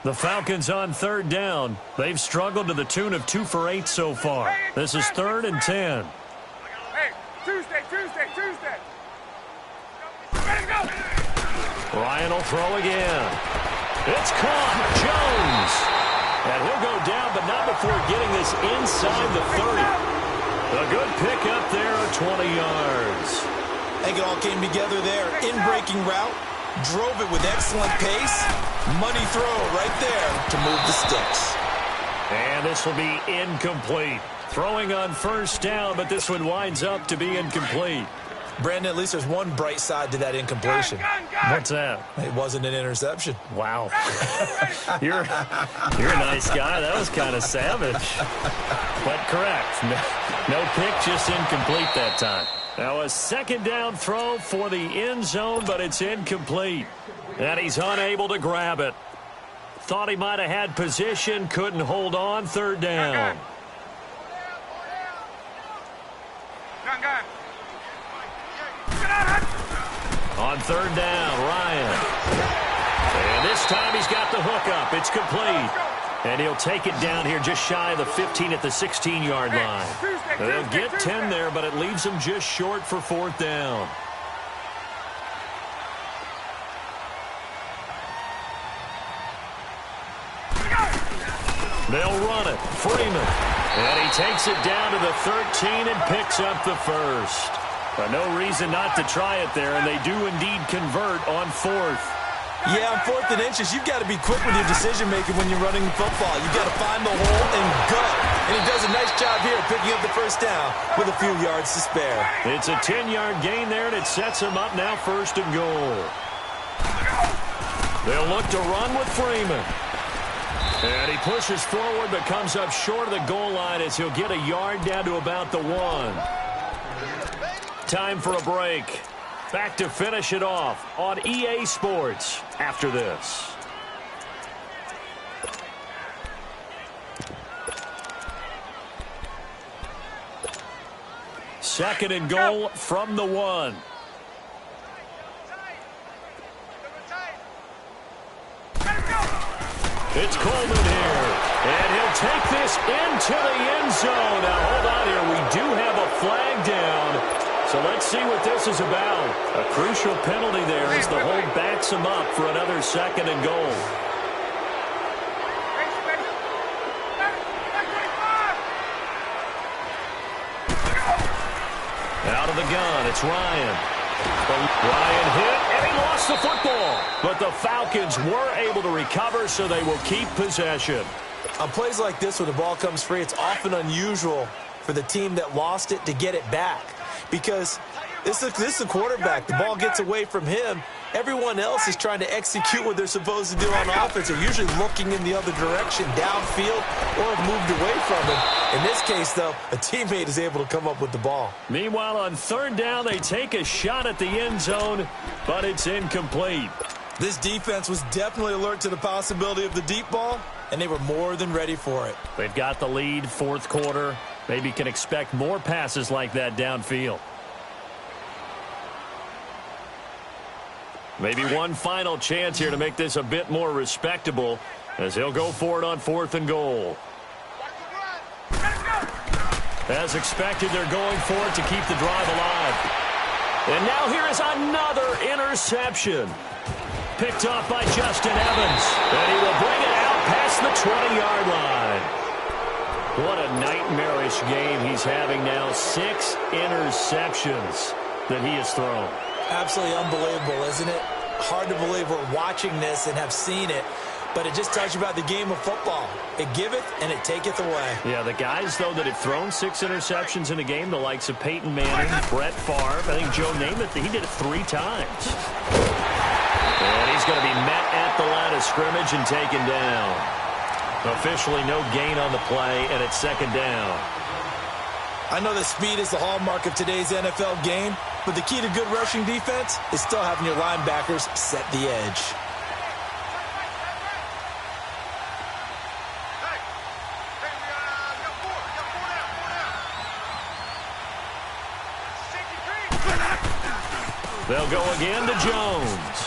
The Falcons on 3rd down. They've struggled to the tune of 2 for 8 so far. This is 3rd and 10. Hey, Tuesday. Ready to go. Ryan will throw again. It's caught. Jones. And he'll go down, but not before getting this inside the 30. A good pickup there of 20 yards. I think it all came together there. In-breaking route. Drove it with excellent pace. Money throw right there to move the sticks. And this will be incomplete. Throwing on 1st down, but this one winds up to be incomplete. Brandon, at least there's one bright side to that incompletion. What's that? It wasn't an interception. Wow. You're a nice guy. That was kind of savage. But correct. No pick, just incomplete that time. Now a 2nd down throw for the end zone, but it's incomplete. And he's unable to grab it. Thought he might have had position, couldn't hold on. 3rd down. On 3rd down, Ryan. And this time he's got the hook up. It's complete. And he'll take it down here just shy of the 15 at the 16-yard line. They'll get 10 there, but it leaves them just short for 4th down. They'll run it. Freeman. And he takes it down to the 13 and picks up the 1st. No reason not to try it there, and they do indeed convert on 4th. Yeah, on 4th and inches, you've got to be quick with your decision-making when you're running football. You've got to find the hole and go. And he does a nice job here picking up the 1st down with a few yards to spare. It's a 10-yard gain there, and it sets him up now 1st and goal. They'll look to run with Freeman. And he pushes forward but comes up short of the goal line as he'll get a yard down to about the 1. Time for a break. Back to finish it off on EA Sports after this. Second and goal from the 1. It's Coleman here, and he'll take this into the end zone. Now, hold on here. We do have a flag down, so let's see what this is about. A crucial penalty there as the hold backs him up for another 2nd and goal. Out of the gun, it's Ryan. the Falcons were able to recover, so they will keep possession. On plays like this, when the ball comes free, it's often unusual for the team that lost it to get it back. Because this is the quarterback. The ball gets away from him. Everyone else is trying to execute what they're supposed to do on offense. They're usually looking in the other direction, downfield, or have moved away from him. In this case, though, a teammate is able to come up with the ball. Meanwhile, on third down, they take a shot at the end zone, but it's incomplete. This defense was definitely alert to the possibility of the deep ball, and they were more than ready for it. They've got the lead, fourth quarter. Maybe can expect more passes like that downfield. Maybe one final chance here to make this a bit more respectable as he'll go for it on 4th and goal. As expected, they're going for it to keep the drive alive. And now here is another interception. Picked off by Justin Evans. And he will bring it out past the 20-yard line. What a nightmarish game he's having now. 6 interceptions that he has thrown. Absolutely unbelievable, isn't it? Hard to believe we're watching this and have seen it, but it just tells you about the game of football. It giveth and it taketh away. Yeah, the guys, though, that have thrown 6 interceptions in a game, the likes of Peyton Manning, Brett Favre, I think Joe Namath, he did it 3 times. And he's going to be met at the line of scrimmage and taken down. Officially no gain on the play, and it's 2nd down. I know that speed is the hallmark of today's NFL game, but the key to good rushing defense is still having your linebackers set the edge. They'll go again to Jones.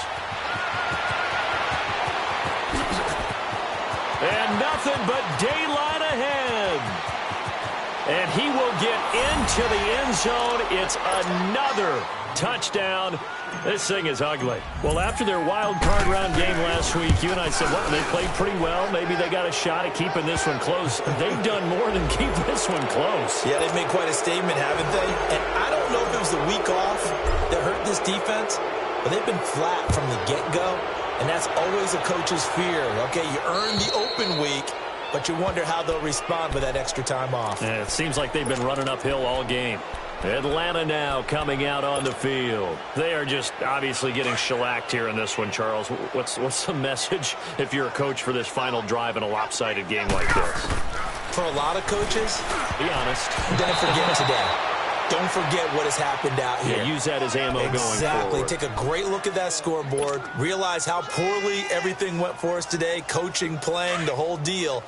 And nothing but daylight ahead. And he will get into the end zone. It's another touchdown. This thing is ugly. Well, after their wild card round game last week, you and I said, well, they played pretty well. Maybe they got a shot at keeping this one close. They've done more than keep this one close. Yeah, they've made quite a statement, haven't they? And I don't know if it was the week off that hurt this defense, but they've been flat from the get-go, and that's always a coach's fear. Okay, you earned the open week, but you wonder how they'll respond with that extra time off. Yeah, it seems like they've been running uphill all game. Atlanta now coming out on the field. They are just obviously getting shellacked here in this one, Charles. What's the message if you're a coach for this final drive in a lopsided game like this? For a lot of coaches, be honest. Don't forget today. Don't forget what has happened out here. Yeah, use that as ammo going forward. Exactly. Take a great look at that scoreboard. Realize how poorly everything went for us today. Coaching, playing, the whole deal.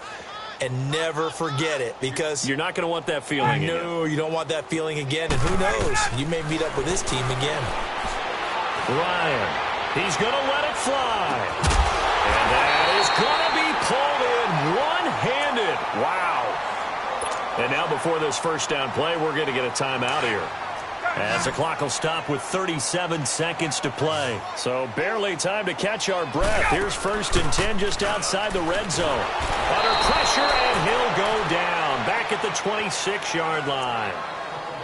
And never forget it, because you're not going to want that feeling again. No, you don't want that feeling again. And who knows? You may meet up with this team again. Ryan, he's going to let it fly. And that is going to be pulled in one-handed. Wow. And now before this first down play, we're going to get a timeout here, as the clock will stop with 37 seconds to play. So barely time to catch our breath. Here's 1st and 10 just outside the red zone. Under pressure, and he'll go down back at the 26-yard line.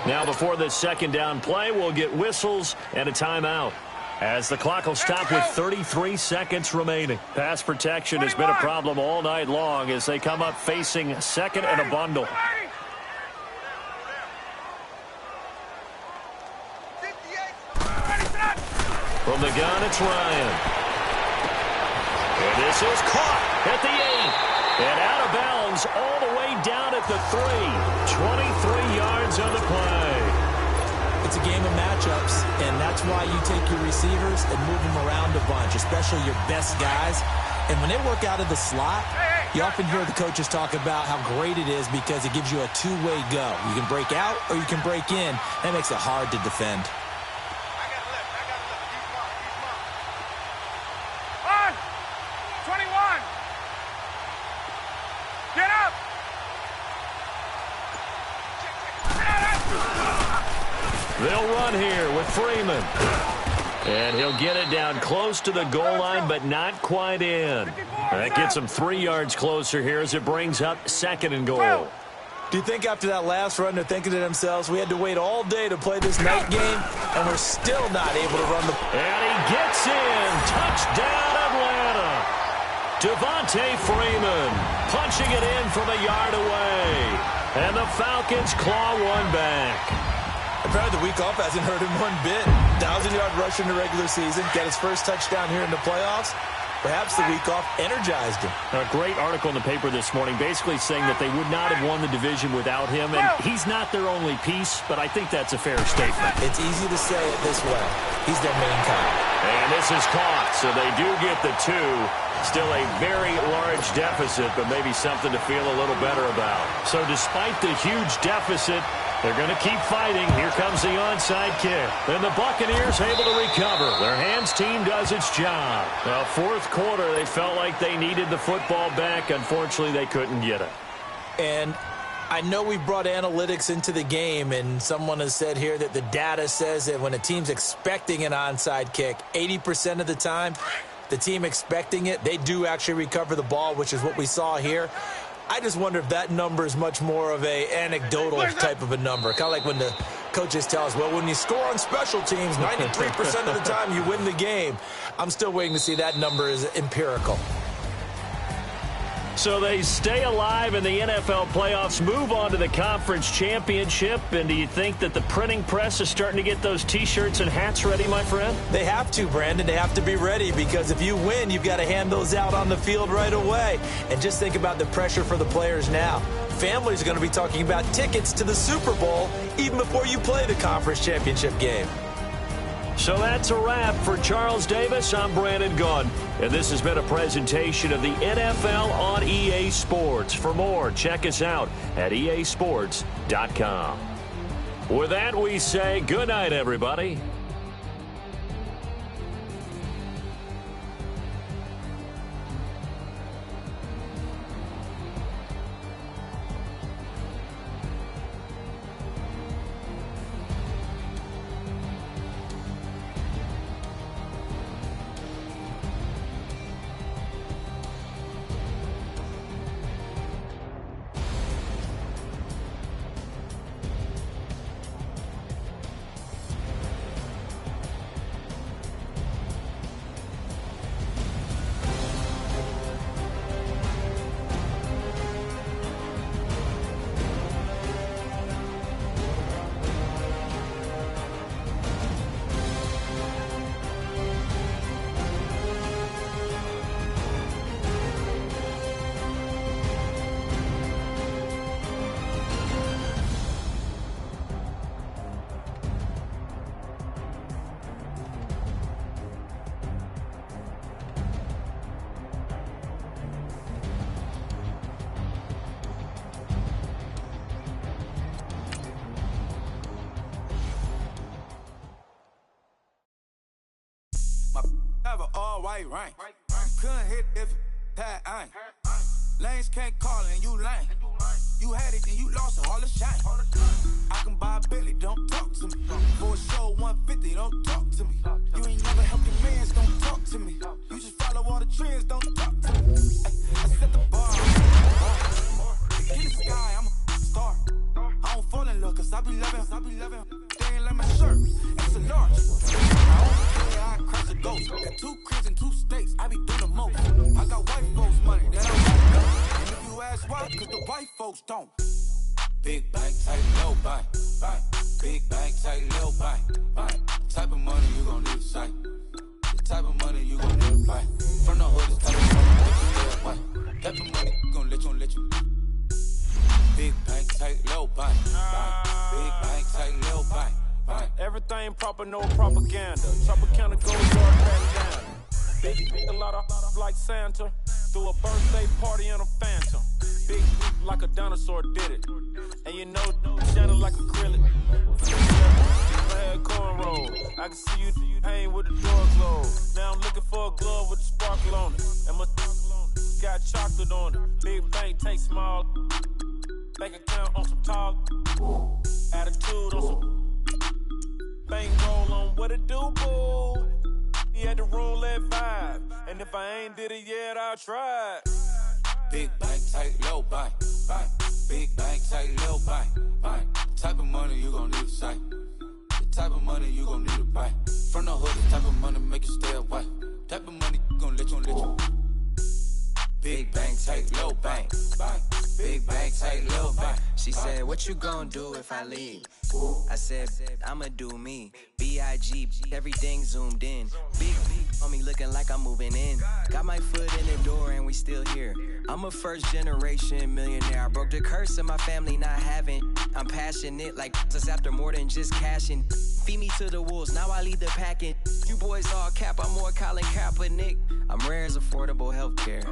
Now before this 2nd down play, we'll get whistles and a timeout, as the clock will stop with 33 seconds remaining. Pass protection has been a problem all night long as they come up facing 2nd and a bundle. From the gun, it's Ryan. And this is caught at the 8. And out of bounds all the way down at the 3. 23 yards on the play. It's a game of matchups, and that's why you take your receivers and move them around a bunch, especially your best guys. And when they work out of the slot, you often hear the coaches talk about how great it is because it gives you a two-way go. You can break out or you can break in. That makes it hard to defend. They'll run here with Freeman. And he'll get it down close to the goal line, but not quite in. That gets him 3 yards closer here as it brings up 2nd and goal. Do you think after that last run they're thinking to themselves, we had to wait all day to play this night game, and we're still not able to run the... And he gets in. Touchdown, Devontae Freeman punching it in from a yard away. And the Falcons claw one back. Apparently the week off hasn't hurt him one bit. 1,000-yard rush in the regular season. Got his first touchdown here in the playoffs. Perhaps the week off energized him. A great article in the paper this morning basically saying that they would not have won the division without him. And he's not their only piece, but I think that's a fair statement. It's easy to say it this way. He's their main guy. And this is caught, so they do get the 2. Still a very large deficit, but maybe something to feel a little better about. So despite the huge deficit, they're going to keep fighting. Here comes the onside kick. And the Buccaneers able to recover. Their hands team does its job. Well, fourth quarter, they felt like they needed the football back. Unfortunately, they couldn't get it. And I know we brought analytics into the game, and someone has said here that the data says that when a team's expecting an onside kick, 80% of the time, the team expecting it, they do actually recover the ball, which is what we saw here. I just wonder if that number is much more of a anecdotal type of a number. Kind of like when the coaches tell us, well, when you score on special teams, 93% of the time you win the game. I'm still waiting to see that number is empirical. So they stay alive in the NFL playoffs, move on to the conference championship. And do you think that the printing press is starting to get those T-shirts and hats ready, my friend? They have to, Brandon. They have to be ready because if you win, you've got to hand those out on the field right away. And just think about the pressure for the players now. Families are going to be talking about tickets to the Super Bowl even before you play the conference championship game. So that's a wrap. For Charles Davis, I'm Brandon Gunn. And this has been a presentation of the NFL on EA Sports. For more, check us out at easports.com. With that, we say good night, everybody. Have an all-white rank. Couldn't hit if that ain't. Lanes can't call and you lame. You had it and you lost it, all the shine. I can buy a Billy, don't talk to me. For a show 150, don't talk to me. You ain't never helped your mans, don't talk to me. You just follow all the trends, don't talk to me. I set the bar. In the sky, I'm a star. I don't fall in love, cause I be loving. They ain't like my shirt, it's a large. I crash a ghost. Got 2 cribs and 2 states, I be doing the most. I got white folks money that I don't know. And if you ask why, cause the white folks don't. Big bank, tight, low bank, bank. Big bank, tight, low bank, bank. Type of money you gon' need to sight. The type of money you gon' need to buy. From the hood, it's type of money that you stay away. Type of money gon' let you. Big bank, tight, low bank, bank. Big bank, tight, low bank. Everything proper, no propaganda. Tropicana goes yard back down. Big a lot of like Santa. Threw a birthday party in a phantom. Big like a dinosaur did it. And you know, shining like acrylic. I had cornrows. I can see you hang with the door closed. Now I'm looking for a glove with a sparkle on it. And my got chocolate on it. Big bank take small. Bank account on some talk. Attitude on some. Bang roll on what it do, boo. He had the roulette vibe. And if I ain't did it yet, I'll try. Big bank, tight, low bank, bank. Big bank, tight, low bank, bank. Type of money you gon' need to sight. The type of money you gon' need to buy. From the hood, the type of money make you stay away. Type of money gon' let you. She said, what you gonna do if I leave? I said, I'ma do me. B.I.G. Everything zoomed in. Big on me looking like I'm moving in. Got my foot in the door and we still here. I'm a first generation millionaire. I broke the curse of my family not having. I'm passionate like us after more than just cashing. Feed me to the wolves, now I lead the packing. You boys all cap, I'm more Colin Kaepernick. I'm rare as affordable healthcare.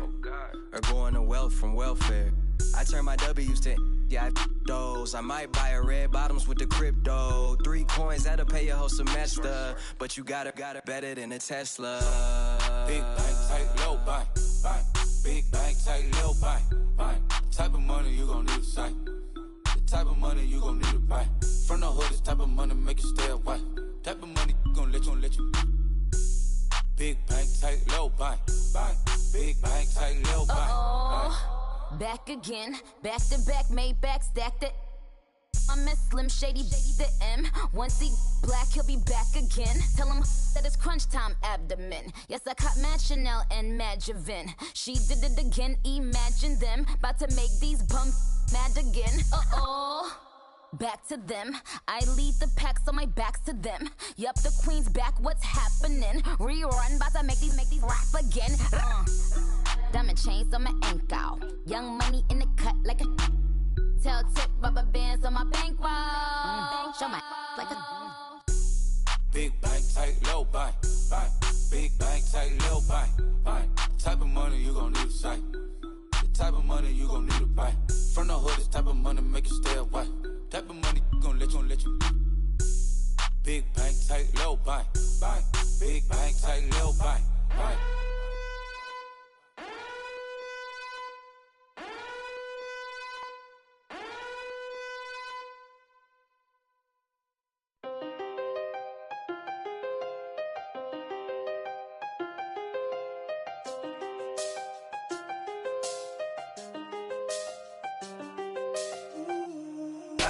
Or going to wealth from welfare. I turn my W's to those. I might buy a red bottoms with the crypto. 3 coins, that'll pay your whole semester. But you got it better than a Tesla. Big bank, tight, low, buy. Big bank, tight, low, buy. Type of money you gon' need to sight. The type of money you gon' need to buy. From the hood, this type of money make you stay away. Type of money gon' let you. Big bank, tight, low, buy. Big bank, tight, low, buy. Back again, back to back, made back, stacked it. I'm a Slim Shady, the M. Once he black, he'll be back again. Tell him that it's crunch time abdomen. Yes, I caught Mad Chanel and Mad Javin. She did it again, imagine them. About to make these bums mad again. Back to them. I lead the pack, so my back's to them. Yup, the queen's back, what's happening? Rerun, about to make these rap again. Diamond chains on my ankle. Young money in the cut like a tail tip, rubber bands on my bankroll. Show my like a big bank, tight, low, buy. Big bank, tight, low, buy. Type of money you gon' need to sight. The type of money you gon' need to buy. From the hood, this type of money make you stay away. Type of money gon' let you. Big bank, tight, low, buy. Big bank, tight, low, buy.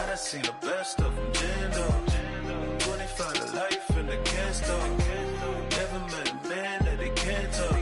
I seen the best of them jammed up. 25 to life and they can't stop. Never met a man that they can't talk.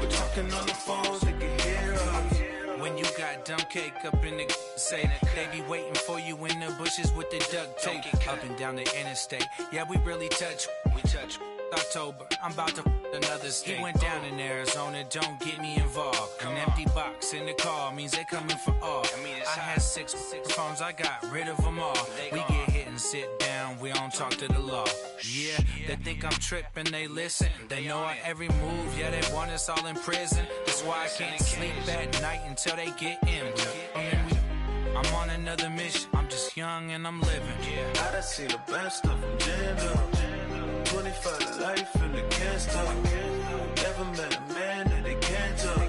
We're talking on the phones, they can hear us. When you got dumb cake up in the say that they be waiting for you in the bushes with the duct tape. Up and down the interstate. Yeah, we really touch. We touch. October, I'm about to another state. He went down in Arizona, don't get me involved. An empty box in the car means they coming for all. I had six phones, I got rid of them all. We get hit and sit down, we don't talk to the law. Yeah, they think I'm tripping, they listen. They know our every move, yeah, they want us all in prison. That's why I can't sleep at night until they get in. I'm on another mission, I'm just young and I'm living. I done seen the best of them jammed up. 25 to life and they can't stop. Never met a man that they can't talk.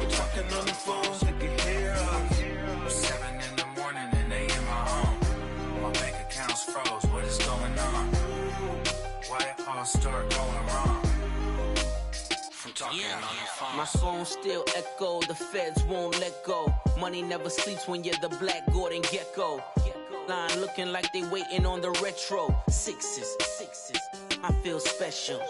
We're talking on the phones, they can hear us. 7 in the morning and they in my home. My bank account's froze, what is going on? Why it all start going wrong? From talking on the phone. My phone still echo, the feds won't let go. Money never sleeps when you're the black Gordon Gecko. Line looking like they waiting on the retro. Sixes, I feel special.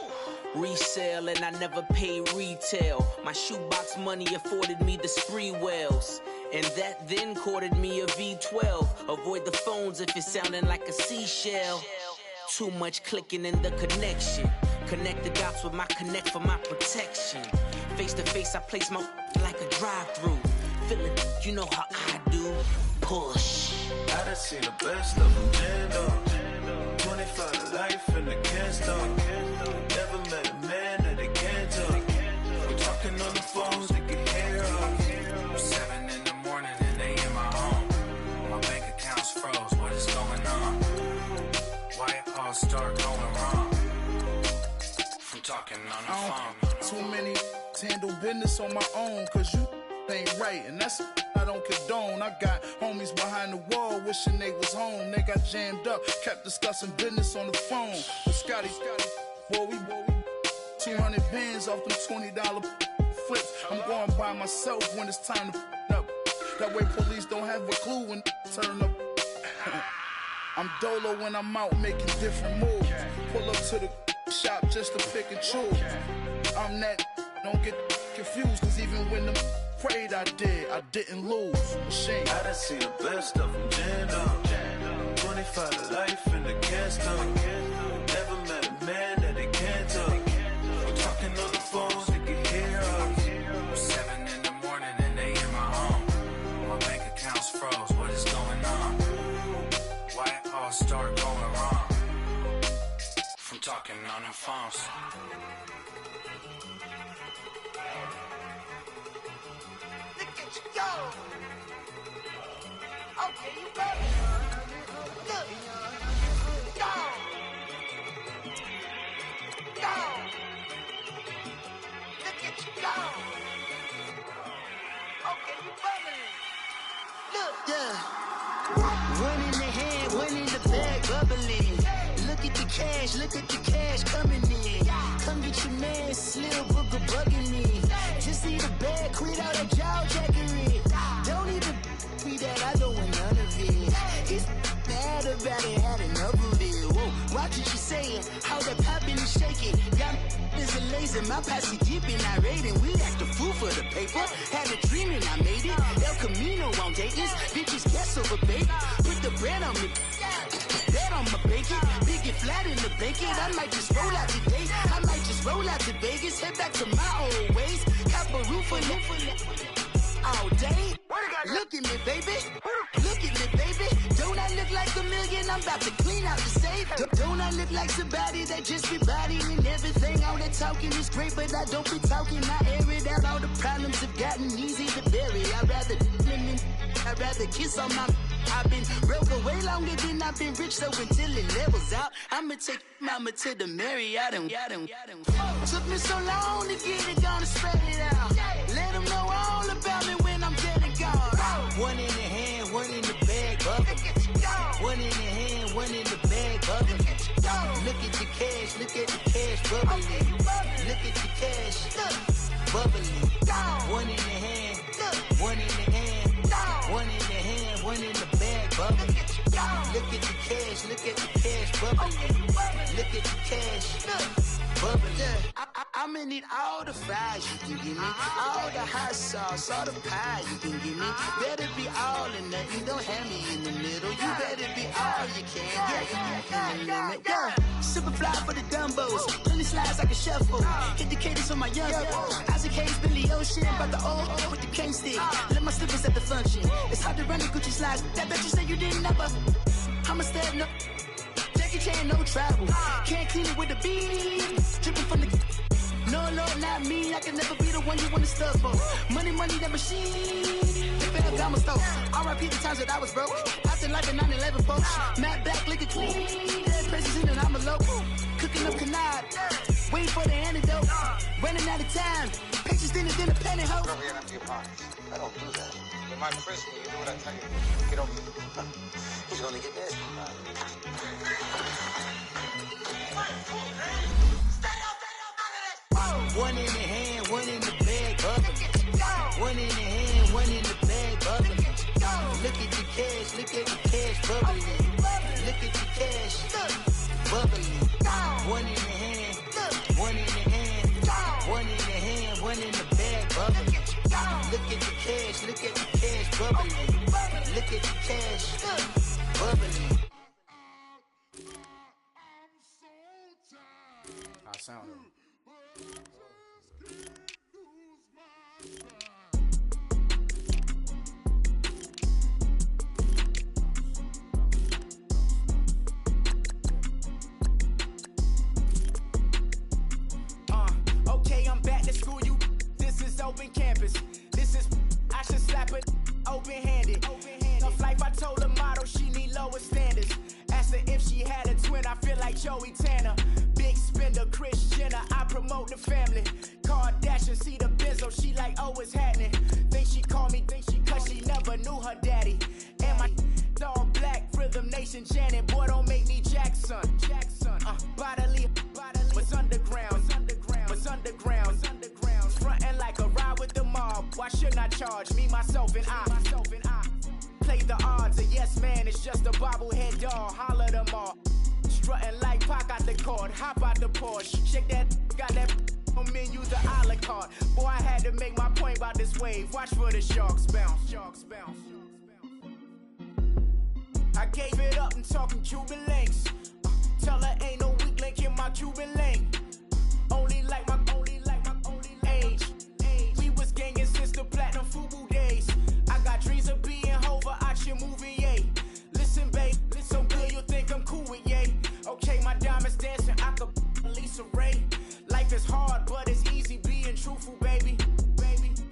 Resale and I never pay retail. My shoebox money afforded me the spree wells. And that then courted me a V12. Avoid the phones if it's sounding like a seashell. Too much clicking in the connection. Connect the dots with my connect for my protection. Face to face I place my like a drive-through. Feeling, you know how I do. Push. I done seen the best of them jammed up. 25 to life and they can't stop. Never met a man that they can't talk. We're talking on the phones, they can hear us. 7 in the morning and they in my home. My bank account's froze, what is going on? Why it all start going wrong? From talking on the phone. Too many handle business on my own, cause you ain't right, and that's I don't condone. I got homies behind the wall wishing they was home. They got jammed up, kept discussing business on the phone. But Scotty, boy, we 200 bands off them $20 flips. I'm going by myself when it's time to up. That way police don't have a clue when turn up. I'm dolo when I'm out making different moves. Pull up to the shop just to pick and choose. I'm that, don't get confused, cause even when them prayed I did. I didn't lose. Machine. I done seen the best of them jammed up. 25 to life in the cast up. Never met a man that they can't talk. We're talking on the phones, they can hear us. 7 in the morning and they in my home. My bank account's froze, what is going on? Why it all start going wrong? From talking on the phones. Look at you go. Okay, you better. Look. Go. Go. Look at you go. Okay, you better. Look. Yeah. One in the hand, one in the bag, bubbling. Look at the cash coming in. Come get your man, Slim Booker bugging me. Just need a bag, quit all that jaw jackery. Don't even be that, I don't want none of it. It's bad about it, had enough of it. Whoa, watch what you saying, how that poppin' and shaking. Got is a laser, my posse dipping, I raiding. We act a fool for the paper. Had a dream and I made it. El Camino on Dayton's, bitches guess over baby. Put the bread on me. Bet on my bacon, big and flat in the bacon. I might just roll out today. I might just roll out to Vegas, head back to my old ways. Cop a roof for all day. Look at me, baby. Look at me, baby. Don't I look like a million? I'm about to clean out the safe. Don't I look like somebody that just be bodying everything? All that talking is great, but I don't be talking. I air it out. All the problems have gotten easy to bury. I'd rather kiss on my. I've been broke way longer than I've been rich, so until it levels out, I'ma take mama to the Marriott and took me so long to get it, gonna spread it out. Let them know all about me when I'm dead and gone. One in the hand, one in the bag, bubbling. One in the hand, one in the bag, bubbling. Look at the cash, bubbling. Look at the cash, bubbling. One in the hand, one in the hand. One in the hand, one in the bag, bubbling. Look at the cash, bubbling. Look at the cash, bubbling. I'ma need all the fries you can give me, all the hot sauce, all the pie you can give me. Better be all or nothing, don't have me in the middle. You better be all you can. Yeah. Super fly for the Dumbos, plenty slides like a shuffle. Hit the cadence on my young. Isaac Hayes, Billy Ocean, but the old with the cane stick. Let my slippers at the function. It's hard to run the Gucci slides. That bet you say you didn't never. I'ma step no. Jackie Chan, no travel. Can't clean it with the beat. Dripping from the. No, Lord, not me. I can never be the one you wanna stuff for. Money, that machine. The bell got my stove. R.I.P. the times that I was broke. After life in 9/11, folks. Matte black, liquor clean. Dead presents in and I'm a local. Cooking up canard. Waiting for the antidote. Running out of time. Patience thinner than a penny hoe. Over here in empty your pockets. I don't do that. In my prison, you do what I tell you. Get over here. He's gonna get this. One in the hand, one in the bag, bubbling. One in the hand, one in the bag, bubbling. Look at the cash, bubbling. Look at the cash, bubbling. One in the hand, one in the hand, one in the hand, one in the bag, bubbling. Look at the cash, bubbling. Look at the cash, bubbling. I sound it. Okay, I'm back to school, you. This is open campus. This is, I should slap it open-handed. Tough life, I told the model she need lower standards. Asked her if she had a twin, I feel like Joey Tanner. Big spender, Kris Jenner, I promote the family. Kardashian, see the Benzo, she like, oh, it's happening. Think she called me, cause she never knew her daddy. And my all black, Rhythm Nation, Janet, boy, don't make me Jackson. Bodily, was underground. Frontin' like a ride with the mob. Why shouldn't I charge me, myself, and I? Play the odds, a yes man is just a bobblehead doll. Holler them all. Strutting like Pac out the court, hop out the Porsche. Shake that, got that on menu, the a la caught. Boy, I had to make my point about this wave. Watch for the sharks bounce. Sharks bounce. I gave it up and talking Cuban links. Tell her ain't no weak link in my Cuban link. Only like my age. We was gangin' since the platinum FUBU days. I got dreams of being Hova out your movie, yay. Listen, babe, so good you think I'm cool with yay. Okay, my diamonds dancing, I could Lisa Ray. Life is hard, but it's easy being truthful, baby.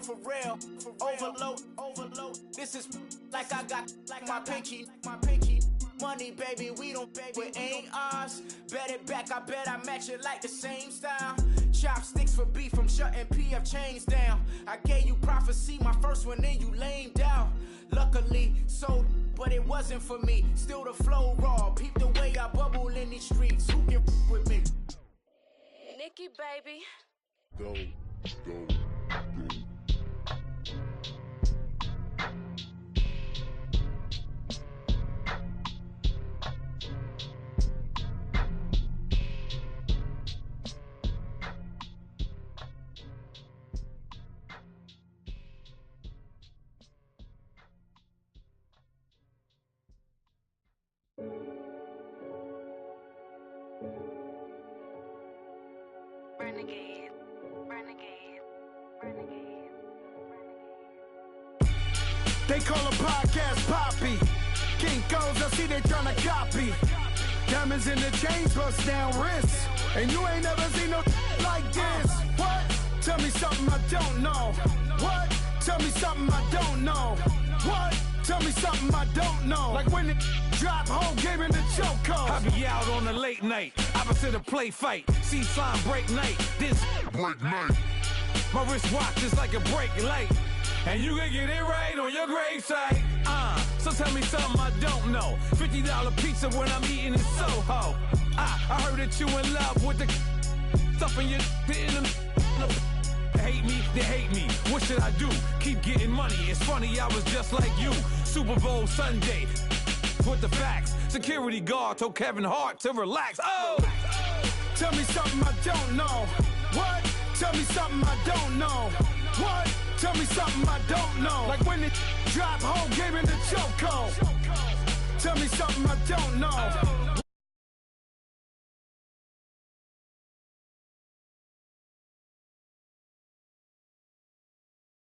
For real, overload. This is like I got like my pinky. Money, baby, we don't pay, but ain't ours. Bet it back, I bet I match it like the same style. Chopsticks for beef, I'm shutting PF chains down. I gave you prophecy, my first one, then you lamed out. Luckily, sold, but it wasn't for me. Still the flow raw, peep the way I bubble in these streets. Who can with me? Nikki, baby. Go. They call a podcast Poppy. Kinkos, I see they tryna copy. Diamonds in the chains, bust down wrists. And you ain't never seen no like this. What? Tell me something I don't know. What? Tell me something I don't know. What? Tell me something I don't know. Like when it drop, whole game in the chokehold. I be out on a late night, opposite a play fight. See sign break night, this break night. My wristwatch is like a break light. And you can get it right on your gravesite. So tell me something I don't know. $50 pizza when I'm eating in Soho. I heard that you in love with the stuff in your in the hate me, they hate me. What should I do? Keep getting money. It's funny, I was just like you. Super Bowl Sunday. With the facts. Security guard told Kevin Hart to relax. Oh! Tell me something I don't know. What? Tell me something I don't know. What? Tell me something I don't know. Like when it drop, whole game in the chokehold. Tell me something I don't know.